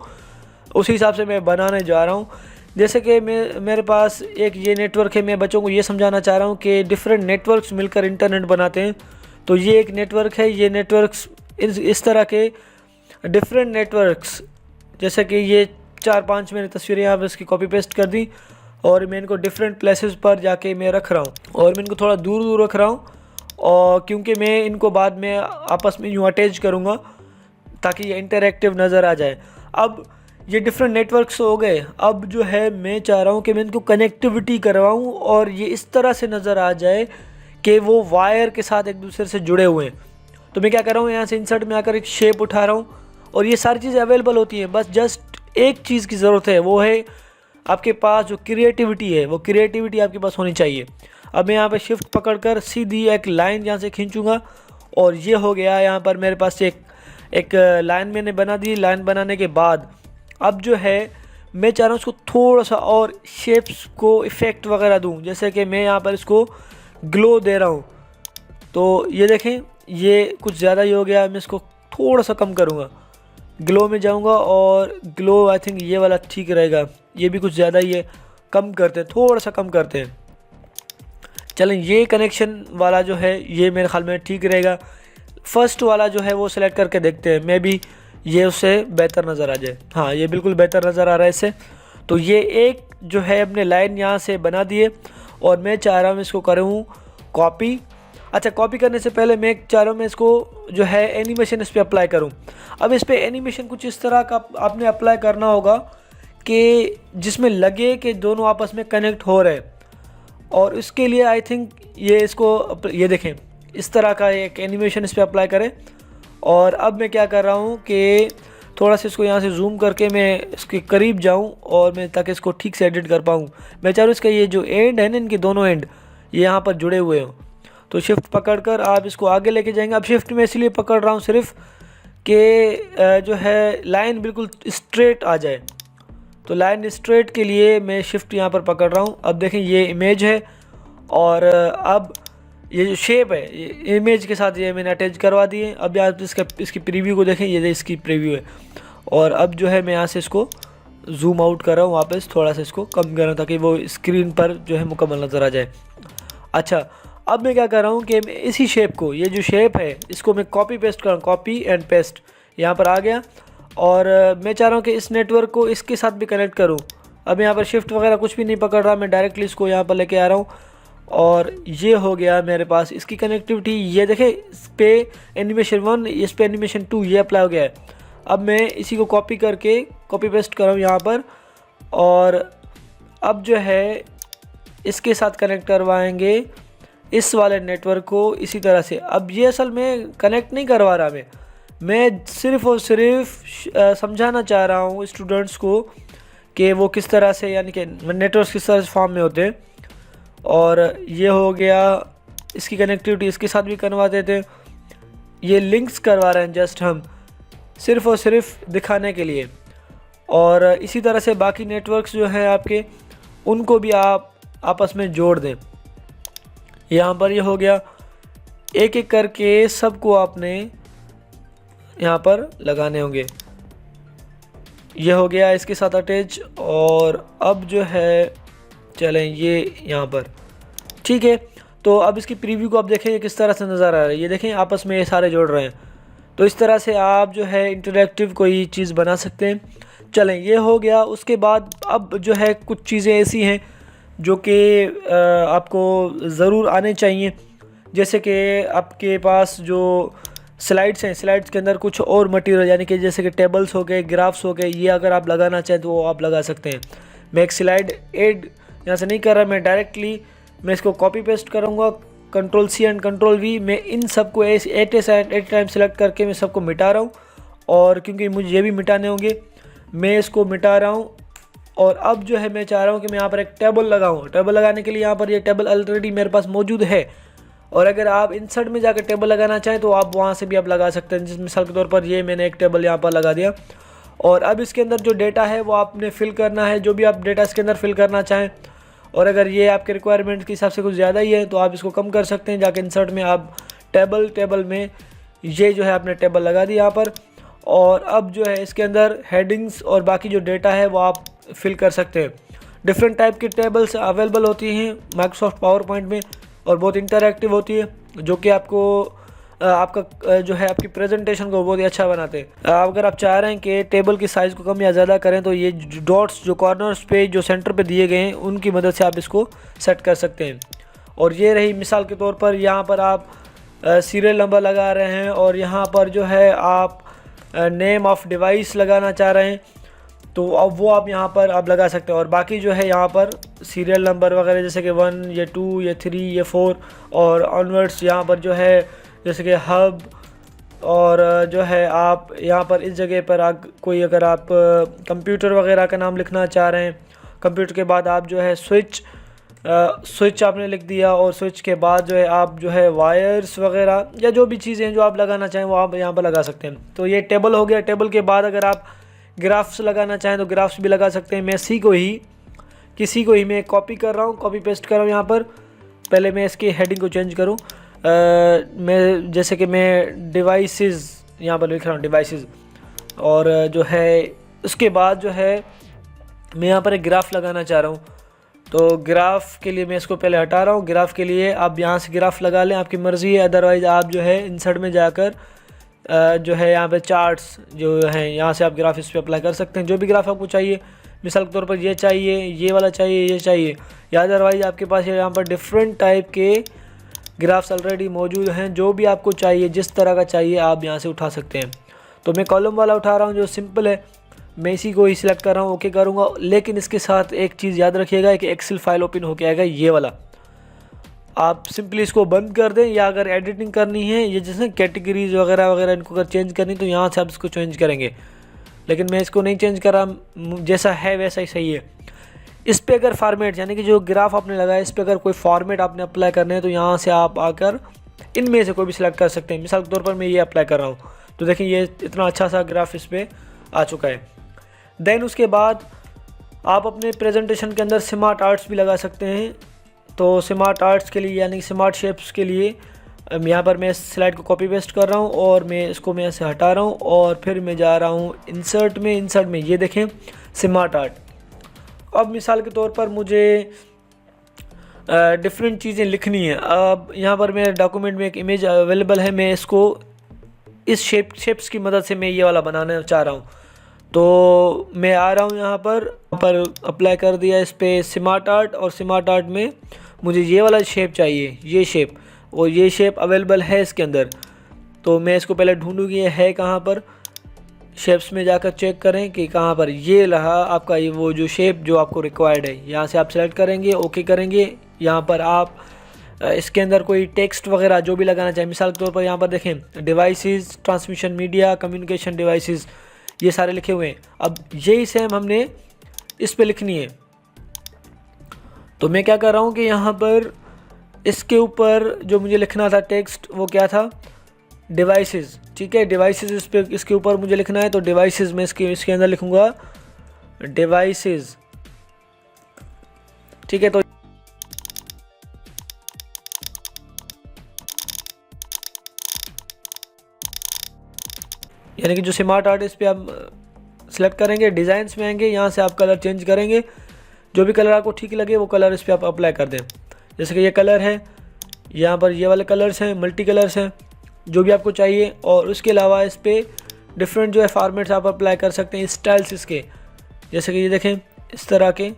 उसी हिसाब से मैं बनाने जा रहा हूँ। जैसे कि मेरे पास एक ये नेटवर्क है, मैं बच्चों को ये समझाना चाह रहा हूँ कि डिफरेंट नेटवर्क्स मिलकर इंटरनेट बनाते हैं। तो ये एक नेटवर्क है, ये नेटवर्क्स इस तरह के डिफरेंट नेटवर्क्स, जैसे कि ये 4-5 मैंने तस्वीरें यहाँ पर इसकी कॉपी पेस्ट कर दी, और मैं इनको डिफरेंट प्लेसेस पर जाके मैं रख रहा हूँ, और मैं इनको थोड़ा दूर दूर रख रहा हूँ, और क्योंकि मैं इनको बाद में आपस में यूँ अटैच करूँगा ताकि ये इंटरैक्टिव नज़र आ जाए। अब ये डिफरेंट नेटवर्क्स हो गए। अब जो है मैं चाह रहा हूँ कि मैं इनको कनेक्टिविटी करवाऊँ और ये इस तरह से नज़र आ जाए कि वो वायर के साथ एक दूसरे से जुड़े हुए हैं। तो मैं क्या कर रहा हूँ, यहाँ से इंसर्ट में आकर एक शेप उठा रहा हूँ, और ये सारी चीज़ें अवेलेबल होती हैं। बस जस्ट एक चीज़ की ज़रूरत है, वो है आपके पास जो क्रिएटिविटी है, वो क्रिएटिविटी आपके पास होनी चाहिए। अब मैं यहाँ पे शिफ्ट पकड़कर सीधी एक लाइन यहाँ से खींचूँगा, और ये हो गया। यहाँ पर मेरे पास एक लाइन मैंने बना दी। लाइन बनाने के बाद अब जो है मैं चाह रहा हूँ इसको थोड़ा सा और शेप्स को इफ़ेक्ट वगैरह दूँ, जैसे कि मैं यहाँ पर इसको ग्लो दे रहा हूँ। तो ये देखें ये कुछ ज़्यादा ही हो गया, मैं इसको थोड़ा सा कम करूँगा। ग्लो में जाऊँगा, और ग्लो आई थिंक ये वाला ठीक रहेगा, ये भी कुछ ज़्यादा ही है, कम करते हैं, थोड़ा सा कम करते हैं। चलें, ये कनेक्शन वाला जो है ये मेरे ख्याल में ठीक रहेगा। फर्स्ट वाला जो है वो सिलेक्ट करके देखते हैं, मे बी ये उससे बेहतर नज़र आ जाए। हाँ, ये बिल्कुल बेहतर नज़र आ रहा है इससे। तो ये एक जो है अपने लाइन यहाँ से बना दिए, और मैं चाह रहा हूँ इसको करूँ कॉपी। अच्छा, कॉपी करने से पहले मैं चाह रहा हूँ मैं इसको जो है एनिमेशन इस पर अप्लाई करूँ। अब इस पर एनिमेशन कुछ इस तरह का आपने अप्लाई करना होगा कि जिसमें लगे कि दोनों आपस में कनेक्ट हो रहे, और इसके लिए आई थिंक ये देखें इस तरह का एक एनिमेशन इस पर अप्लाई करें। और अब मैं क्या कर रहा हूँ कि थोड़ा सा इसको यहाँ से जूम करके मैं इसके करीब जाऊँ, और मैं ताकि इसको ठीक से एडिट कर पाऊँ। मैं चाह रहा हूँ इसका ये जो एंड है ना, इनके दोनों एंड ये यहाँ पर जुड़े हुए हों। तो शिफ्ट पकड़कर आप इसको आगे लेके जाएंगे। अब शिफ्ट में इसलिए पकड़ रहा हूँ सिर्फ कि जो है लाइन बिल्कुल स्ट्रेट आ जाए। तो लाइन स्ट्रेट के लिए मैं शिफ्ट यहाँ पर पकड़ रहा हूँ। अब देखें ये इमेज है, और अब ये जो शेप है ये इमेज के साथ ये मैंने अटैच करवा दिए। अब आप इसकी प्रीव्यू को देखें, ये इसकी प्रीव्यू है। और अब जो है मैं यहाँ से इसको जूम आउट कर रहा हूँ, वापस थोड़ा सा इसको कम कर रहा हूँ ताकि वो स्क्रीन पर जो है मुकम्मल नज़र आ जाए। अच्छा, अब मैं क्या कर रहा हूँ कि मैं इसी शेप को, ये जो शेप है इसको मैं कॉपी पेस्ट कर रहा हूँ, कॉपी एंड पेस्ट, यहाँ पर आ गया। और मैं चाह रहा हूँ कि इस नेटवर्क को इसके साथ भी कनेक्ट करूँ। अब यहाँ पर शिफ्ट वगैरह कुछ भी नहीं पकड़ रहा, मैं डायरेक्टली इसको यहाँ पर लेके आ रहा हूँ और ये हो गया मेरे पास इसकी कनेक्टिविटी। ये देखें, इस पे एनिमेशन 1, इस पे एनिमेशन 2 ये अप्लाई हो गया है। अब मैं इसी को कॉपी करके कॉपी पेस्ट कर रहा हूँ यहाँ पर, और अब जो है इसके साथ कनेक्ट करवाएंगे इस वाले नेटवर्क को इसी तरह से। अब ये असल में कनेक्ट नहीं करवा रहा, मैं सिर्फ़ और सिर्फ समझाना चाह रहा हूँ स्टूडेंट्स को कि वो किस तरह से, यानी कि नेटवर्क किस तरह से फॉर्म में होते हैं। और ये हो गया, इसकी कनेक्टिविटी इसके साथ भी करवा देते। ये लिंक्स करवा रहे हैं जस्ट हम सिर्फ़ और सिर्फ दिखाने के लिए। और इसी तरह से बाकी नेटवर्क्स जो हैं आपके, उनको भी आप आपस में जोड़ दें। यहाँ पर ये हो गया, एक एक करके सबको आपने यहाँ पर लगाने होंगे। ये हो गया इसके साथ अटैच। और अब जो है चलें ये यहाँ पर, ठीक है। तो अब इसकी प्रीव्यू को आप देखें ये किस तरह से नज़र आ रहा है। ये देखें आपस में ये सारे जोड़ रहे हैं। तो इस तरह से आप जो है इंटरैक्टिव कोई चीज़ बना सकते हैं। चलें ये हो गया। उसके बाद अब जो है कुछ चीज़ें ऐसी हैं जो कि आपको ज़रूर आने चाहिए, जैसे कि आपके पास जो स्लाइड्स हैं, स्लाइड्स के अंदर कुछ और मटेरियल, यानी कि जैसे कि टेबल्स हो गए, ग्राफ्स हो गए, ये अगर आप लगाना चाहें तो वो आप लगा सकते हैं। मैं एक स्लाइड ऐड यहाँ से नहीं कर रहा, मैं डायरेक्टली मैं इसको कॉपी पेस्ट करूँगा, Ctrl+C एंड Ctrl+V। मैं इन सबको एट ए टाइम सेलेक्ट करके मैं सबको मिटा रहा हूँ, और क्योंकि मुझे ये भी मिटाने होंगे मैं इसको मिटा रहा हूँ। और अब जो है मैं चाह रहा हूँ कि मैं यहाँ पर एक टेबल लगाऊँ। टेबल लगाने के लिए यहाँ पर ये टेबल ऑलरेडी मेरे पास मौजूद है, और अगर आप इंसर्ट में जाकर टेबल लगाना चाहें तो आप वहाँ से भी आप लगा सकते हैं। जिस मिसाल के तौर पर ये मैंने एक टेबल यहाँ पर लगा दिया। और अब इसके अंदर जो डेटा है वो आपने फिल करना है, जो भी आप डेटा इसके अंदर फिल करना चाहें। और अगर ये आपके रिक्वायरमेंट के हिसाब से कुछ ज़्यादा ही है तो आप इसको कम कर सकते हैं। जाके इंसर्ट में आप टेबल में ये जो है आपने टेबल लगा दी यहाँ पर। और अब जो है इसके अंदर हेडिंग्स और बाकी जो डेटा है वो आप फिल कर सकते हैं। डिफरेंट टाइप की टेबल्स अवेलेबल होती हैं माइक्रोसॉफ्ट पावर पॉइंट में, और बहुत इंटरैक्टिव होती है, जो कि आपको आपका जो है आपकी प्रेजेंटेशन को बहुत ही अच्छा बनाते हैं। अगर आप चाह रहे हैं कि टेबल की साइज़ को कम या ज़्यादा करें तो ये डॉट्स जो कॉर्नर्स पे जो सेंटर पे दिए गए हैं उनकी मदद से आप इसको सेट कर सकते हैं। और ये रही मिसाल के तौर पर, यहाँ पर आप सीरियल नंबर लगा रहे हैं, और यहाँ पर जो है आप नेम ऑफ डिवाइस लगाना चाह रहे हैं तो अब वो आप यहाँ पर आप लगा सकते हैं। और बाकी जो है यहाँ पर सीरियल नंबर वगैरह, जैसे कि 1, ये 2, ये 3, ये 4 और ऑनवर्ड्स, यहाँ पर जो है जैसे कि हब। और जो है आप यहाँ पर इस जगह पर कोई अगर आप कंप्यूटर वगैरह का नाम लिखना चाह रहे हैं, कंप्यूटर के बाद आप जो है स्विच आपने लिख दिया, और स्विच के बाद जो है आप जो है वायर्स वगैरह या जो भी चीज़ें जो आप लगाना चाहें वो आप यहाँ पर लगा सकते हैं। तो ये टेबल हो गया। टेबल के बाद अगर आप ग्राफ्स लगाना चाहें तो ग्राफ्स भी लगा सकते हैं। मैं किसी को ही मैं कॉपी कर रहा हूँ, कॉपी पेस्ट कर रहा हूँ यहाँ पर। पहले मैं इसकी हेडिंग को चेंज करूँ, मैं जैसे कि मैं डिवाइसेस यहाँ पर लिख रहा हूँ, डिवाइसेस। और जो है उसके बाद जो है मैं यहाँ पर एक ग्राफ लगाना चाह रहा हूँ। तो ग्राफ के लिए मैं इसको पहले हटा रहा हूँ। ग्राफ के लिए आप यहाँ से ग्राफ लगा लें, आपकी मर्ज़ी है। अदरवाइज़ आप जो है इंसर्ट में जाकर जो है यहाँ पे चार्ट्स जो हैं यहाँ से आप ग्राफ इस पर अप्लाई कर सकते हैं। जो भी ग्राफ आपको चाहिए, मिसाल के तौर पर ये चाहिए, ये वाला चाहिए, ये चाहिए, या अदरवाइज़ आपके पास यहाँ पर डिफरेंट टाइप के ग्राफ्स ऑलरेडी मौजूद हैं। जो भी आपको चाहिए, जिस तरह का चाहिए, आप यहाँ से उठा सकते हैं। तो मैं कॉलम वाला उठा रहा हूँ जो सिंपल है, मैं इसी को ही सिलेक्ट कर रहा हूँ, ओके करूँगा। लेकिन इसके साथ एक चीज़ याद रखिएगा कि एक्सेल फाइल ओपन होके आएगा ये वाला। आप सिंपली इसको बंद कर दें, या अगर एडिटिंग करनी है, ये जैसे कैटेगरीज वगैरह वगैरह इनको अगर चेंज करनी तो यहाँ से आप इसको चेंज करेंगे। लेकिन मैं इसको नहीं चेंज कर रहा, जैसा है वैसा ही सही है। इस पर अगर फॉर्मेट, यानी कि जो ग्राफ आपने लगाया इस पर अगर कोई फॉर्मेट आपने अप्लाई करना है तो यहाँ से आप आकर इनमें से कोई भी सिलेक्ट कर सकते हैं। मिसाल के तौर पर मैं ये अप्लाई कर रहा हूँ, तो देखिए ये इतना अच्छा सा ग्राफ इस पर आ चुका है। देन उसके बाद आप अपने प्रेजेंटेशन के अंदर स्मार्ट आर्ट्स भी लगा सकते हैं। तो स्मार्ट आर्ट्स के लिए, यानी स्मार्ट शेप्स के लिए, यहाँ पर मैं स्लाइड को कॉपी पेस्ट कर रहा हूँ और मैं इसको मैं ऐसे हटा रहा हूँ, और फिर मैं जा रहा हूँ इंसर्ट में ये देखें स्मार्ट आर्ट। अब मिसाल के तौर पर मुझे डिफरेंट चीज़ें लिखनी है। अब यहाँ पर मेरे डॉक्यूमेंट में एक इमेज अवेलेबल है, मैं इसको इस शेप्स की मदद से मैं ये वाला बनाना चाह रहा हूँ। तो मैं आ रहा हूँ यहाँ पर अप्लाई कर दिया इस पर स्मार्ट आर्ट, और स्मार्ट आर्ट में मुझे ये वाला शेप चाहिए, ये शेप, और ये शेप अवेलेबल है इसके अंदर। तो मैं इसको पहले ढूंढूँ कि ये है कहाँ पर। शेप्स में जाकर चेक करें कि कहाँ पर, ये रहा आपका ये वो जो शेप जो आपको रिक्वायर्ड है। यहाँ से आप सेलेक्ट करेंगे, ओके करेंगे। यहाँ पर आप इसके अंदर कोई टेक्स्ट वगैरह जो भी लगाना चाहें, मिसाल के तौर पर यहाँ पर देखें devices, transmission media, communication devices, ये सारे लिखे हुए हैं। अब यही सेम हमने इस पे लिखनी है। तो मैं क्या कर रहा हूँ कि यहाँ पर इसके ऊपर जो मुझे लिखना था टेक्स्ट, वो क्या था, डिवाइसेस। ठीक है, डिवाइसेस इस पे इसके ऊपर मुझे लिखना है। तो डिवाइसेस में इसके अंदर लिखूँगा डिवाइसेस। ठीक है, तो यानी कि जो स्मार्ट आर्ट, इस पे आप सिलेक्ट करेंगे, डिज़ाइंस में आएंगे, यहाँ से आप कलर चेंज करेंगे, जो भी कलर आपको ठीक लगे वो कलर इस पे आप अप्लाई कर दें। जैसे कि ये कलर है, यहाँ पर ये वाले कलर्स हैं, मल्टी कलर्स हैं, जो भी आपको चाहिए। और उसके अलावा इस पर डिफरेंट जो है फॉर्मेट्स आप अप्लाई कर सकते हैं, स्टाइल्स इसके, जैसे कि ये देखें इस तरह के,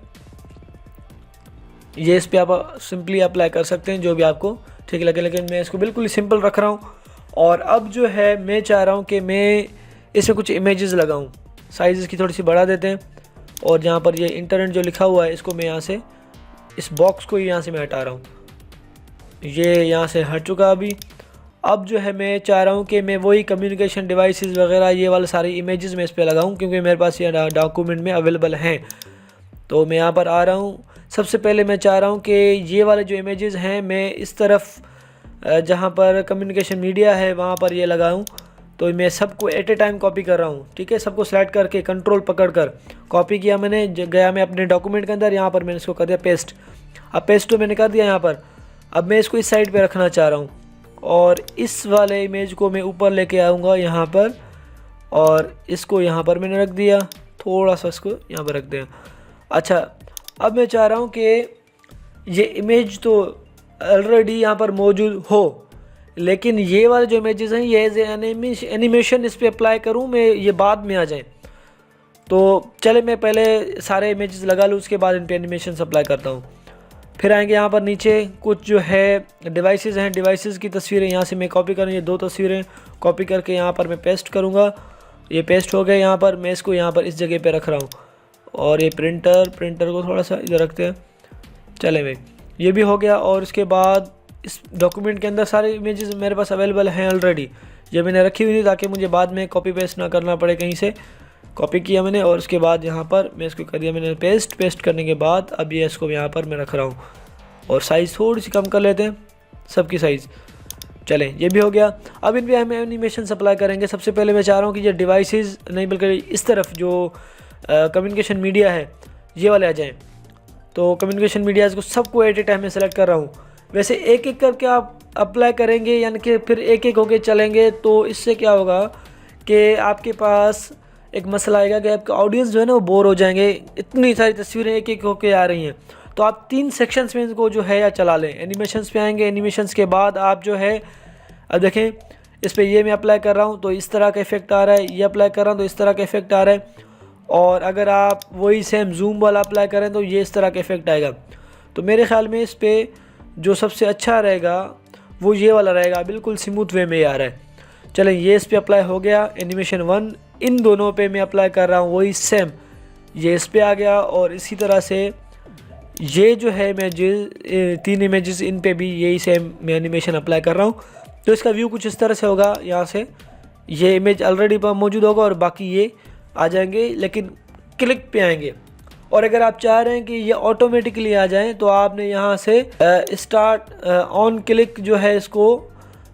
ये इस पर आप सिंपली अप्लाई कर सकते हैं जो भी आपको ठीक लगे। लेकिन मैं इसको बिल्कुल ही सिंपल रख रहा हूँ। और अब जो है मैं चाह रहा हूँ कि मैं इसमें कुछ इमेजेस लगाऊँ। साइज़ इसकी थोड़ी सी बढ़ा देते हैं, और जहाँ पर ये इंटरनेट जो लिखा हुआ है इसको मैं यहाँ से, इस बॉक्स को यहाँ से मैं हटा रहा हूँ। ये यहाँ से हट चुका अभी। अब जो है मैं चाह रहा हूँ कि मैं वही कम्युनिकेशन डिवाइसेस वगैरह ये वाले सारी इमेजेस मैं इस पर लगाऊँ, क्योंकि मेरे पास ये डॉक्यूमेंट में अवेलेबल हैं। तो मैं यहाँ पर आ रहा हूँ। सबसे पहले मैं चाह रहा हूँ कि ये वाले जो इमेजेस हैं मैं इस तरफ जहाँ पर कम्युनिकेशन मीडिया है वहाँ पर ये लगाऊँ। तो मैं सबको एट ए टाइम कॉपी कर रहा हूँ। ठीक है, सबको सेलेक्ट करके कंट्रोल पकड़ कर कॉपी किया मैंने। गया मैं अपने डॉक्यूमेंट के अंदर, यहाँ पर मैंने इसको कर दिया पेस्ट। अब पेस्ट तो मैंने कर दिया यहाँ पर। अब मैं इसको इस साइड पे रखना चाह रहा हूँ, और इस वाले इमेज को मैं ऊपर लेके आऊँगा यहाँ पर, और इसको यहाँ पर मैंने रख दिया, थोड़ा सा इसको यहाँ पर रख दिया। अच्छा, अब मैं चाह रहा हूँ कि ये इमेज तो ऑलरेडी यहाँ पर मौजूद हो, लेकिन ये वाले जो इमेजेस हैं ये एज एनिमेशन इस पर अप्लाई करूँ मैं, ये बाद में आ जाए। तो चले मैं पहले सारे इमेजेस लगा लूँ, उसके बाद इन पर एनिमेशन अप्लाई करता हूँ। फिर आएंगे यहाँ पर नीचे, कुछ जो है डिवाइसेस हैं, डिवाइसेस की तस्वीरें यहाँ से मैं कॉपी करूँ। ये 2 तस्वीरें कॉपी करके यहाँ पर मैं पेस्ट करूँगा। ये पेस्ट हो गए यहाँ पर। मैं इसको यहाँ पर इस जगह पे रख रहा हूँ। और ये प्रिंटर को थोड़ा सा इधर रखते हैं। चले भाई, ये भी हो गया। और उसके बाद इस डॉक्यूमेंट के अंदर सारे इमेजेस मेरे पास अवेलेबल हैं ऑलरेडी। ये मैंने रखी हुई थी ताकि मुझे बाद में कॉपी पेस्ट ना करना पड़े कहीं से। कॉपी किया मैंने, और उसके बाद यहाँ पर मैं इसको कर दिया मैंने पेस्ट करने के बाद अब ये इसको यहाँ पर मैं रख रहा हूँ। और साइज़ थोड़ी सी कम कर लेते हैं, सबकी साइज़। चलें, ये भी हो गया। अब इन पर हम एनिमेशन अप्लाई करेंगे। सबसे पहले मैं चाह रहा हूँ कि ये डिवाइसेस नहीं बल्कि इस तरफ जो कम्युनिकेशन मीडिया है ये वाले आ जाएँ। तो कम्युनिकेशन मीडियाज़ को सबको एट ए टाइम में सेलेक्ट कर रहा हूँ। वैसे एक एक करके आप अप्लाई करेंगे, यानी कि फिर एक एक होके चलेंगे, तो इससे क्या होगा कि आपके पास एक मसला आएगा कि आपका ऑडियंस जो है ना वो बोर हो जाएंगे। इतनी सारी तस्वीरें एक एक होके आ रही हैं। तो आप 3 सेक्शंस में इनको जो है या चला लें। एनिमेशंस पे आएंगे, एनिमेशंस के बाद आप जो है, अब देखें इस पर ये मैं अप्लाई कर रहा हूँ तो इस तरह का इफेक्ट आ रहा है, ये अप्लाई कर रहा हूँ तो इस तरह का इफेक्ट आ रहा है। और अगर आप वही सेम जूम वाला अप्लाई करें तो ये इस तरह का इफेक्ट आएगा। तो मेरे ख्याल में इस पर जो सबसे अच्छा रहेगा वो ये वाला रहेगा, बिल्कुल स्मूथ वे में आ रहा है। चलें, ये इस पर अप्लाई हो गया। एनिमेशन 1 इन दोनों पे मैं अप्लाई कर रहा हूँ वही सेम, ये इस पे आ गया। और इसी तरह से ये जो है मैं 3 इमेजेस इन पे भी यही सेम मैं एनिमेशन अप्लाई कर रहा हूँ। तो इसका व्यू कुछ इस तरह से होगा। यहाँ से ये इमेज ऑलरेडी मौजूद होगा और बाकी ये आ जाएंगे, लेकिन क्लिक पे आएंगे। और अगर आप चाह रहे हैं कि ये ऑटोमेटिकली आ जाएं तो आपने यहाँ से स्टार्ट ऑन क्लिक जो है इसको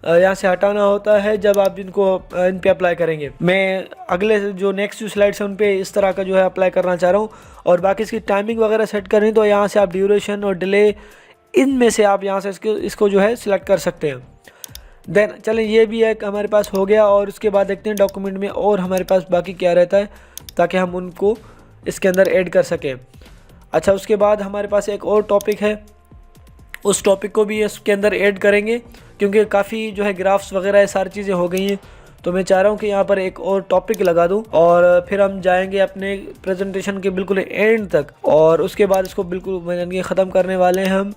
यहाँ से हटाना होता है जब आप इनको इन पे अप्लाई करेंगे। मैं अगले जो नेक्स्ट जो स्लाइड्स हैं उन पे इस तरह का जो है अप्लाई करना चाह रहा हूँ। और बाकी इसकी टाइमिंग वगैरह सेट करनी तो यहाँ से आप ड्यूरेशन और डिले इनमें से आप यहाँ से इसको जो है सिलेक्ट कर सकते हैं। देन चलें, ये भी एक हमारे पास हो गया। और उसके बाद देखते हैं डॉक्यूमेंट में और हमारे पास बाकी क्या रहता है ताकि हम उनको इसके अंदर ऐड कर सकें। अच्छा, उसके बाद हमारे पास एक और टॉपिक है उस टॉपिक को भी इसके अंदर ऐड करेंगे, क्योंकि काफ़ी जो है ग्राफ्स वगैरह सारी चीज़ें हो गई हैं। तो मैं चाह रहा हूँ कि यहाँ पर एक और टॉपिक लगा दूँ और फिर हम जाएंगे अपने प्रेजेंटेशन के बिल्कुल एंड तक, और उसके बाद इसको बिल्कुल ख़त्म करने वाले हैं हम।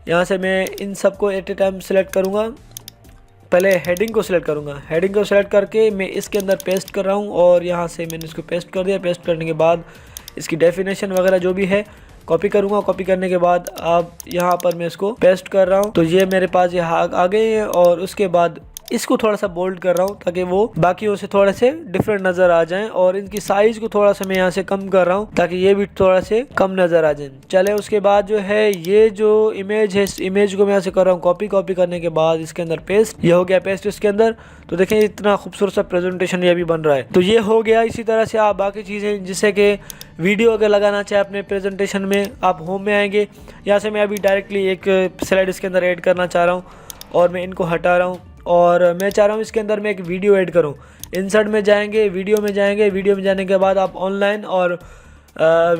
यहाँ से मैं इन सबको एट ए टाइम सेलेक्ट करूँगा। पहले हेडिंग को सिलेक्ट करूँगा, हेडिंग को सिलेक्ट करके मैं इसके अंदर पेस्ट कर रहा हूँ, और यहाँ से मैंने इसको पेस्ट कर दिया। पेस्ट करने के बाद इसकी डेफिनेशन वगैरह जो भी है कॉपी करूँगा। कॉपी करने के बाद अब यहाँ पर मैं इसको पेस्ट कर रहा हूँ, तो ये मेरे पास ये आ गए हैं। और उसके बाद इसको थोड़ा सा बोल्ड कर रहा हूँ ताकि वो बाकियों से थोड़े से डिफरेंट नज़र आ जाएं, और इनकी साइज़ को थोड़ा सा मैं यहाँ से कम कर रहा हूँ ताकि ये भी थोड़ा से कम नज़र आ जाए। चले उसके बाद जो है ये जो इमेज है, इस इमेज को मैं यहाँ से कर रहा हूँ कॉपी। कॉपी करने के बाद इसके अंदर पेस्ट, ये हो गया पेस्ट इसके अंदर। तो देखें इतना खूबसूरत सा प्रेजेंटेशन ये भी बन रहा है। तो ये हो गया। इसी तरह से आप बाकी चीज़ें जिससे कि वीडियो अगर लगाना चाहे अपने प्रेजेंटेशन में, आप होम में आएंगे। यहाँ से मैं अभी डायरेक्टली एक स्लाइड इसके अंदर ऐड करना चाह रहा हूँ, और मैं इनको हटा रहा हूँ, और मैं चाह रहा हूँ इसके अंदर मैं एक वीडियो ऐड करूँ। इंसर्ट में जाएंगे, वीडियो में जाएंगे। वीडियो में जाने के बाद आप ऑनलाइन और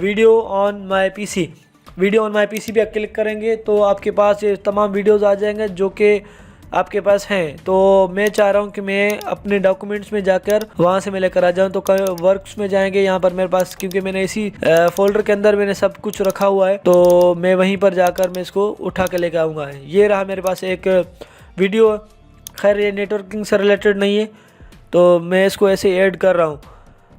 video on my PC, video on my PC भी आप क्लिक करेंगे तो आपके पास ये तमाम वीडियोस आ जाएंगे जो कि आपके पास हैं। तो मैं चाह रहा हूँ कि मैं अपने डॉक्यूमेंट्स में जाकर वहाँ से मैं लेकर आ जाऊँ। तो वर्क्स में जाएंगे, यहाँ पर मेरे पास क्योंकि मैंने इसी फोल्डर के अंदर मैंने सब कुछ रखा हुआ है, तो मैं वहीं पर जाकर मैं इसको उठा के लेकर आऊँगा। ये रहा मेरे पास एक वीडियो। खैर ये नेटवर्किंग से रिलेटेड नहीं है, तो मैं इसको ऐसे ऐड कर रहा हूँ।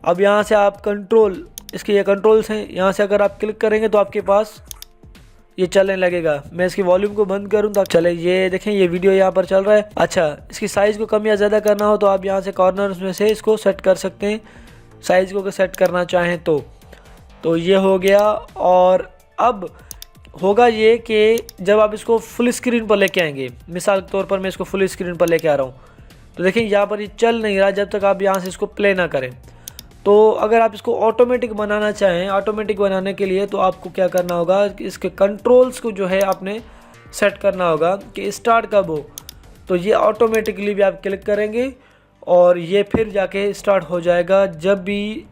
अब यहाँ से आप कंट्रोल, इसके ये कंट्रोल्स हैं, यहाँ से अगर आप क्लिक करेंगे तो आपके पास ये चलने लगेगा। मैं इसकी वॉल्यूम को बंद करूँ तो चले, ये देखें ये वीडियो यहाँ पर चल रहा है। अच्छा, इसकी साइज़ को कम या ज़्यादा करना हो तो आप यहाँ से कॉर्नर्स में से इसको सेट कर सकते हैं, साइज़ को अगर सेट करना चाहें तो ये हो गया। और अब होगा ये कि जब आप इसको फुल स्क्रीन पर लेके आएंगे, मिसाल के तौर पर मैं इसको फुल स्क्रीन पर लेके आ रहा हूँ, तो देखिए यहाँ पर ये चल नहीं रहा जब तक आप यहाँ से इसको प्ले ना करें। तो अगर आप इसको ऑटोमेटिक बनाना चाहें, ऑटोमेटिक बनाने के लिए तो आपको क्या करना होगा, इसके कंट्रोल्स को जो है आपने सेट करना होगा कि स्टार्ट कब हो। तो ये ऑटोमेटिकली भी आप क्लिक करेंगे और ये फिर जाके स्टार्ट हो जाएगा जब भी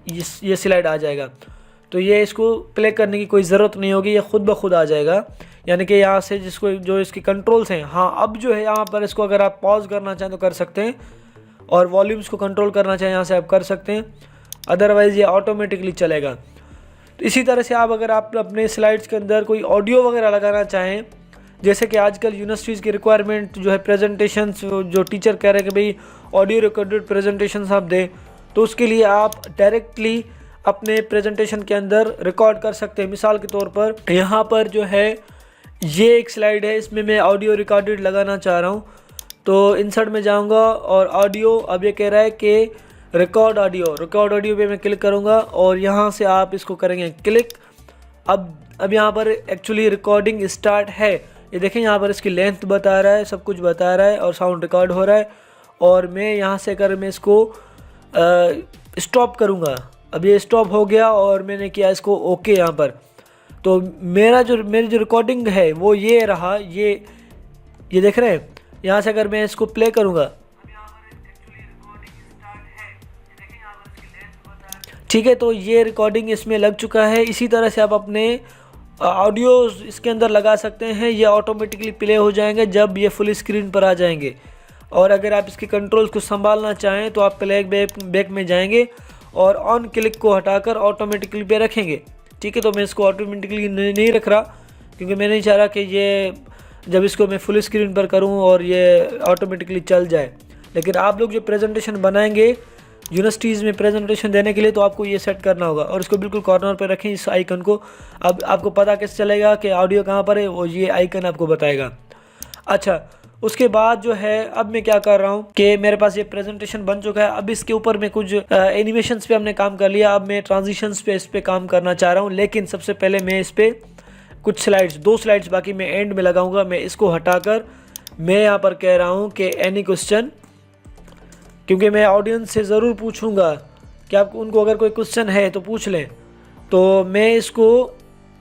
ये स्लाइड आ जाएगा। तो ये इसको प्ले करने की कोई ज़रूरत नहीं होगी, ये खुद ब खुद आ जाएगा। यानी कि यहाँ से जिसको जो इसकी कंट्रोल्स हैं, हाँ अब जो है यहाँ पर इसको अगर आप पॉज करना चाहें तो कर सकते हैं, और वॉल्यूम्स को कंट्रोल करना चाहें यहाँ से आप कर सकते हैं, अदरवाइज़ ये ऑटोमेटिकली चलेगा। तो इसी तरह से अगर आप अपने स्लाइड्स के अंदर कोई ऑडियो वगैरह लगाना चाहें, जैसे कि आजकल यूनिवर्सिटीज़ की रिक्वायरमेंट जो है प्रेजेंटेशंस, जो टीचर कह रहे हैं कि भाई ऑडियो रिकॉर्डेड प्रेजेंटेशंस आप दें, तो उसके लिए आप डायरेक्टली अपने प्रेजेंटेशन के अंदर रिकॉर्ड कर सकते हैं। मिसाल के तौर पर यहाँ पर जो है ये एक स्लाइड है, इसमें मैं ऑडियो रिकॉर्डेड लगाना चाह रहा हूँ। तो इंसर्ट में जाऊँगा और ऑडियो, अब ये कह रहा है कि रिकॉर्ड ऑडियो पे मैं क्लिक करूँगा और यहाँ से आप इसको करेंगे क्लिक। अब यहाँ पर एक्चुअली रिकॉर्डिंग स्टार्ट है, ये देखें यहाँ पर इसकी लेंथ बता रहा है, सब कुछ बता रहा है और साउंड रिकॉर्ड हो रहा है। और मैं यहाँ से अगर मैं इसको स्टॉप करूँगा, अब ये स्टॉप हो गया और मैंने किया इसको ओके यहाँ पर, तो मेरी जो रिकॉर्डिंग है वो ये रहा। ये देख रहे हैं, यहाँ से अगर मैं इसको प्ले करूँगा, ठीक है, तो ये रिकॉर्डिंग इसमें लग चुका है। इसी तरह से आप अपने ऑडियो इसके अंदर लगा सकते हैं, ये ऑटोमेटिकली प्ले हो जाएंगे जब ये फुल स्क्रीन पर आ जाएंगे। और अगर आप इसके कंट्रोल्स को संभालना चाहें तो आप प्ले बैक में जाएंगे और ऑन क्लिक को हटाकर ऑटोमेटिकली पे रखेंगे। ठीक है, तो मैं इसको ऑटोमेटिकली नहीं रख रहा क्योंकि मैं नहीं चाह रहा कि ये जब इसको मैं फुल स्क्रीन पर करूं और ये ऑटोमेटिकली चल जाए। लेकिन आप लोग जो प्रेजेंटेशन बनाएंगे यूनिवर्सिटीज़ में प्रेजेंटेशन देने के लिए, तो आपको ये सेट करना होगा और इसको बिल्कुल कॉर्नर पर रखें इस आइकन को। अब आपको पता कैसे चलेगा कि ऑडियो कहाँ पर है, वो ये आइकन आपको बताएगा। अच्छा, उसके बाद जो है अब मैं क्या कर रहा हूँ कि मेरे पास ये प्रेजेंटेशन बन चुका है। अब इसके ऊपर मैं कुछ एनिमेशंस पे हमने काम कर लिया, अब मैं ट्रांजिशंस पे इस पे काम करना चाह रहा हूँ। लेकिन सबसे पहले मैं इस पे कुछ स्लाइड्स, 2 स्लाइड्स बाकी मैं एंड में लगाऊंगा। मैं इसको हटाकर मैं यहाँ पर कह रहा हूँ कि एनी क्वेश्चन, क्योंकि मैं ऑडियंस से ज़रूर पूछूंगा कि आप उनको अगर कोई क्वेश्चन है तो पूछ लें। तो मैं इसको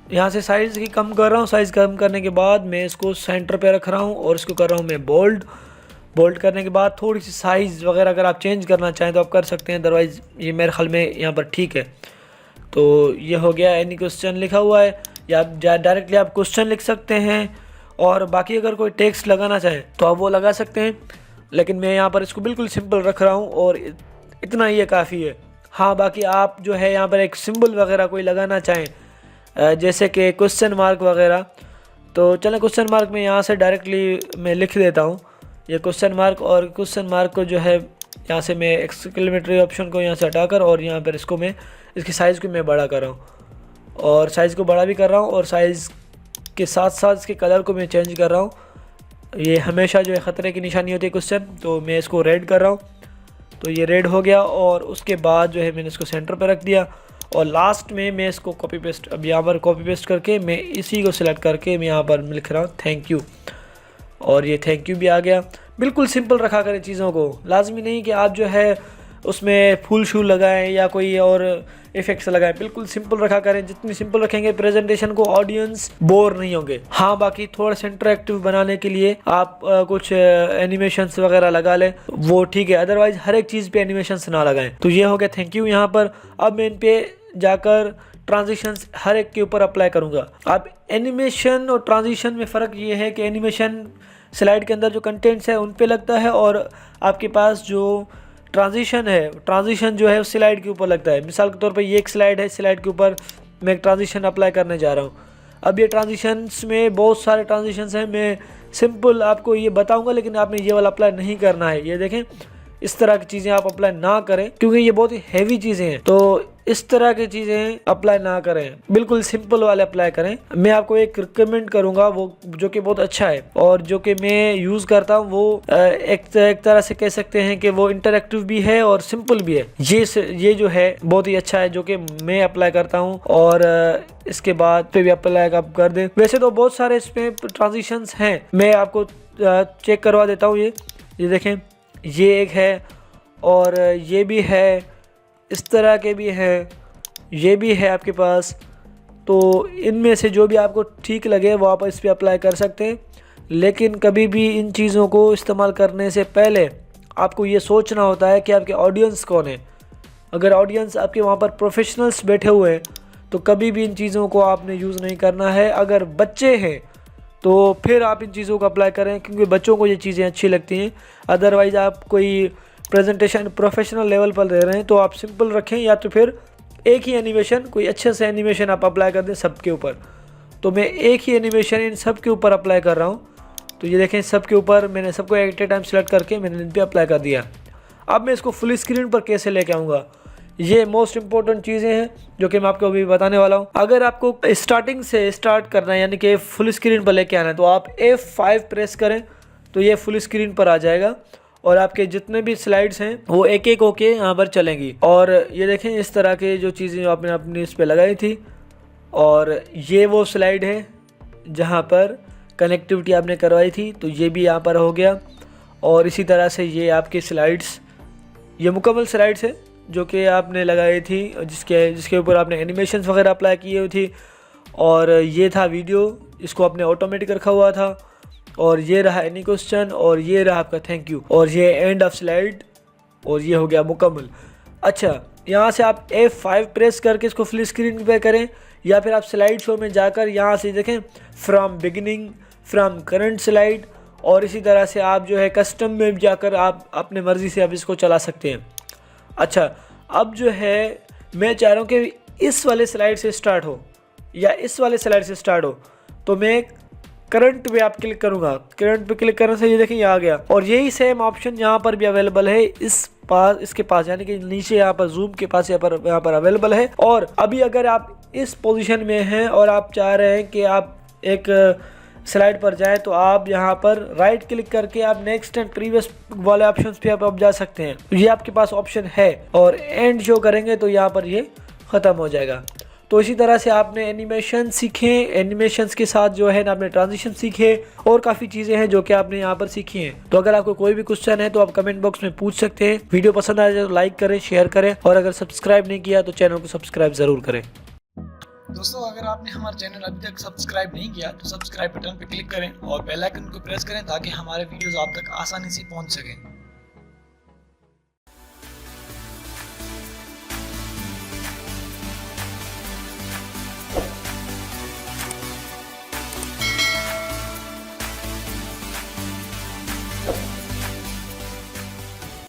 यहाँ से साइज़ की कम कर रहा हूँ। साइज़ कम करने के बाद मैं इसको सेंटर पे रख रहा हूँ और इसको कर रहा हूँ मैं बोल्ड करने के बाद थोड़ी सी साइज़ वगैरह अगर आप चेंज करना चाहें तो आप कर सकते हैं, अदरवाइज़ ये मेरे ख्याल में यहाँ पर ठीक है। तो ये हो गया, एनी क्वेश्चन लिखा हुआ है, या डायरेक्टली आप क्वेश्चन लिख सकते हैं और बाकी अगर कोई टेक्स्ट लगाना चाहे तो आप वो लगा सकते हैं, लेकिन मैं यहाँ पर इसको बिल्कुल सिंपल रख रहा हूँ और इतना ही काफ़ी है। हाँ, बाकी आप जो है यहाँ पर एक सिंबल वगैरह कोई लगाना चाहें, जैसे कि क्वेश्चन मार्क वगैरह, तो चलें क्वेश्चन मार्क में यहाँ से डायरेक्टली मैं लिख देता हूँ ये क्वेश्चन मार्क। और क्वेश्चन मार्क को जो है यहाँ से मैं एक्सक्लेमेटरी ऑप्शन को यहाँ से हटाकर और यहाँ पर इसको मैं इसकी साइज़ को मैं बड़ा कर रहा हूँ और साइज़ को बड़ा भी कर रहा हूँ और साइज़ के साथ साथ इसके कलर को मैं चेंज कर रहा हूँ। ये हमेशा जो है ख़तरे की निशानी होती है क्वेश्चन, तो मैं इसको रेड कर रहा हूँ, तो ये रेड हो गया। और उसके बाद जो है मैंने इसको सेंटर पर रख दिया और लास्ट में मैं इसको कॉपी पेस्ट, अब यहाँ पर कॉपी पेस्ट करके मैं इसी को सिलेक्ट करके मैं यहाँ पर लिख रहा हूँ थैंक यू, और ये थैंक यू भी आ गया। बिल्कुल सिंपल रखा करें चीज़ों को, लाजमी नहीं कि आप जो है उसमें फूल शूल लगाएं या कोई और इफेक्ट्स लगाएं, बिल्कुल सिंपल रखा करें। जितनी सिंपल रखेंगे प्रेजेंटेशन को ऑडियंस बोर नहीं होंगे। हाँ, बाकी थोड़ा सा इंटरेक्टिव बनाने के लिए आप कुछ एनिमेशंस वगैरह लगा लें, वो ठीक है, अदरवाइज हर एक चीज़ पे एनिमेशंस ना लगाएं। तो ये हो गया थैंक यू यहाँ पर। अब मैं इन पे जाकर ट्रांजिशंस हर एक के ऊपर अप्लाई करूँगा। अब एनिमेशन और ट्रांजिशन में फ़र्क ये है कि एनिमेशन स्लाइड के अंदर जो कंटेंट्स है उन पे लगता है और आपके पास जो ट्रांजिशन है, ट्रांजिशन जो है उस स्लाइड के ऊपर लगता है। मिसाल के तौर पे ये एक स्लाइड है, स्लाइड के ऊपर मैं एक ट्रांजिशन अप्लाई करने जा रहा हूँ। अब ये ट्रांजिशंस में बहुत सारे ट्रांजिशंस हैं, मैं सिंपल आपको ये बताऊंगा, लेकिन आपने ये वाला अप्लाई नहीं करना है। ये देखें, इस तरह की चीज़ें आप अप्लाई ना करें क्योंकि ये बहुत ही हैवी चीज़ें हैं, तो इस तरह की चीज़ें अप्लाई ना करें, बिल्कुल सिंपल वाले अप्लाई करें। मैं आपको एक रिकमेंड करूंगा वो जो कि बहुत अच्छा है और जो कि मैं यूज़ करता हूँ, वो एक तरह से कह सकते हैं कि वो इंटरेक्टिव भी है और सिंपल भी है। ये जो है बहुत ही अच्छा है जो कि मैं अप्लाई करता हूँ और इसके बाद पे भी अप्लाई आप कर दें। वैसे तो बहुत सारे इसमें ट्रांजिशंस हैं, मैं आपको चेक करवा देता हूँ। ये देखें, ये एक है और ये भी है, इस तरह के भी हैं, ये भी है आपके पास। तो इनमें से जो भी आपको ठीक लगे वो आप इस पर अप्लाई कर सकते हैं, लेकिन कभी भी इन चीज़ों को इस्तेमाल करने से पहले आपको ये सोचना होता है कि आपके ऑडियंस कौन है। अगर ऑडियंस आपके वहाँ पर प्रोफेशनल्स बैठे हुए हैं तो कभी भी इन चीज़ों को आपने यूज़ नहीं करना है। अगर बच्चे हैं तो फिर आप इन चीज़ों को अप्लाई करें क्योंकि बच्चों को ये चीज़ें अच्छी लगती हैं। अदरवाइज़ आप कोई प्रेजेंटेशन प्रोफेशनल लेवल पर दे रहे हैं तो आप सिंपल रखें, या तो फिर एक ही एनिमेशन, कोई अच्छे से एनिमेशन आप अप्लाई कर दें सबके ऊपर। तो मैं एक ही एनिमेशन इन सब के ऊपर अप्लाई कर रहा हूँ। तो ये देखें, सब के ऊपर मैंने सबको एट ए टाइम सेलेक्ट करके मैंने इन पर अप्लाई कर दिया। अब मैं इसको फुल स्क्रीन पर कैसे लेके आऊँगा, ये मोस्ट इंपॉर्टेंट चीज़ें हैं जो कि मैं आपको अभी बताने वाला हूँ। अगर आपको स्टार्टिंग से स्टार्ट करना है यानी कि फुल स्क्रीन पर लेके आना है तो आप F5 प्रेस करें तो ये फुल स्क्रीन पर आ जाएगा और आपके जितने भी स्लाइड्स हैं वो एक एक होके यहाँ पर चलेंगी। और ये देखें, इस तरह के जो चीज़ें आपने अपनी इस पर लगाई थी, और ये वो स्लाइड है जहाँ पर कनेक्टिविटी आपने करवाई थी, तो ये भी यहाँ पर हो गया। और इसी तरह से ये आपकी स्लाइड्स, ये मुकम्मल स्लाइड्स है जो कि आपने लगाई थी, जिसके ऊपर आपने एनिमेशंस वगैरह अप्लाई किए हुई थी। और ये था वीडियो, इसको आपने ऑटोमेटिक रखा हुआ था। और ये रहा एनी क्वेश्चन, और ये रहा आपका थैंक यू, और ये एंड ऑफ स्लाइड, और ये हो गया मुकम्मल। अच्छा, यहाँ से आप F5 प्रेस करके इसको फुल स्क्रीन पे करें, या फिर आप स्लाइड शो में जाकर यहाँ से देखें from beginning, from current slide, और इसी तरह से आप जो है कस्टम में जाकर आप अपने मर्ज़ी से आप इसको चला सकते हैं। अच्छा, अब जो है मैं चाह रहा हूँ कि इस वाले स्लाइड से स्टार्ट हो या इस वाले स्लाइड से स्टार्ट हो, तो मैं करंट पे आप क्लिक करूँगा। करंट पे क्लिक करने से ये देखिए आ गया, और यही सेम ऑप्शन यहाँ पर भी अवेलेबल है इसके पास, यानी कि नीचे यहाँ पर जूम के पास यहाँ पर अवेलेबल है। और अभी अगर आप इस पोजीशन में हैं और आप चाह रहे हैं कि आप एक स्लाइड पर जाएं, तो आप यहाँ पर राइट क्लिक करके आप नेक्स्ट एंड प्रीवियस वाले ऑप्शंस पे आप जा सकते हैं। ये आपके पास ऑप्शन है, और एंड शो करेंगे तो यहाँ पर ये ख़त्म हो जाएगा। तो इसी तरह से आपने एनिमेशन सीखे, एनिमेशंस के साथ जो है ना आपने ट्रांजिशन सीखे, और काफ़ी चीज़ें हैं जो कि आपने यहाँ पर सीखी हैं। तो अगर आपको कोई भी क्वेश्चन है तो आप कमेंट बॉक्स में पूछ सकते हैं। वीडियो पसंद आए तो लाइक करें, शेयर करें, और अगर सब्सक्राइब नहीं किया तो चैनल को सब्सक्राइब ज़रूर करें। दोस्तों, अगर आपने हमारा चैनल अभी तक सब्सक्राइब नहीं किया तो सब्सक्राइब बटन पर क्लिक करें और बेल आइकन को प्रेस करें ताकि हमारे वीडियोस आप तक आसानी से पहुंच सकें।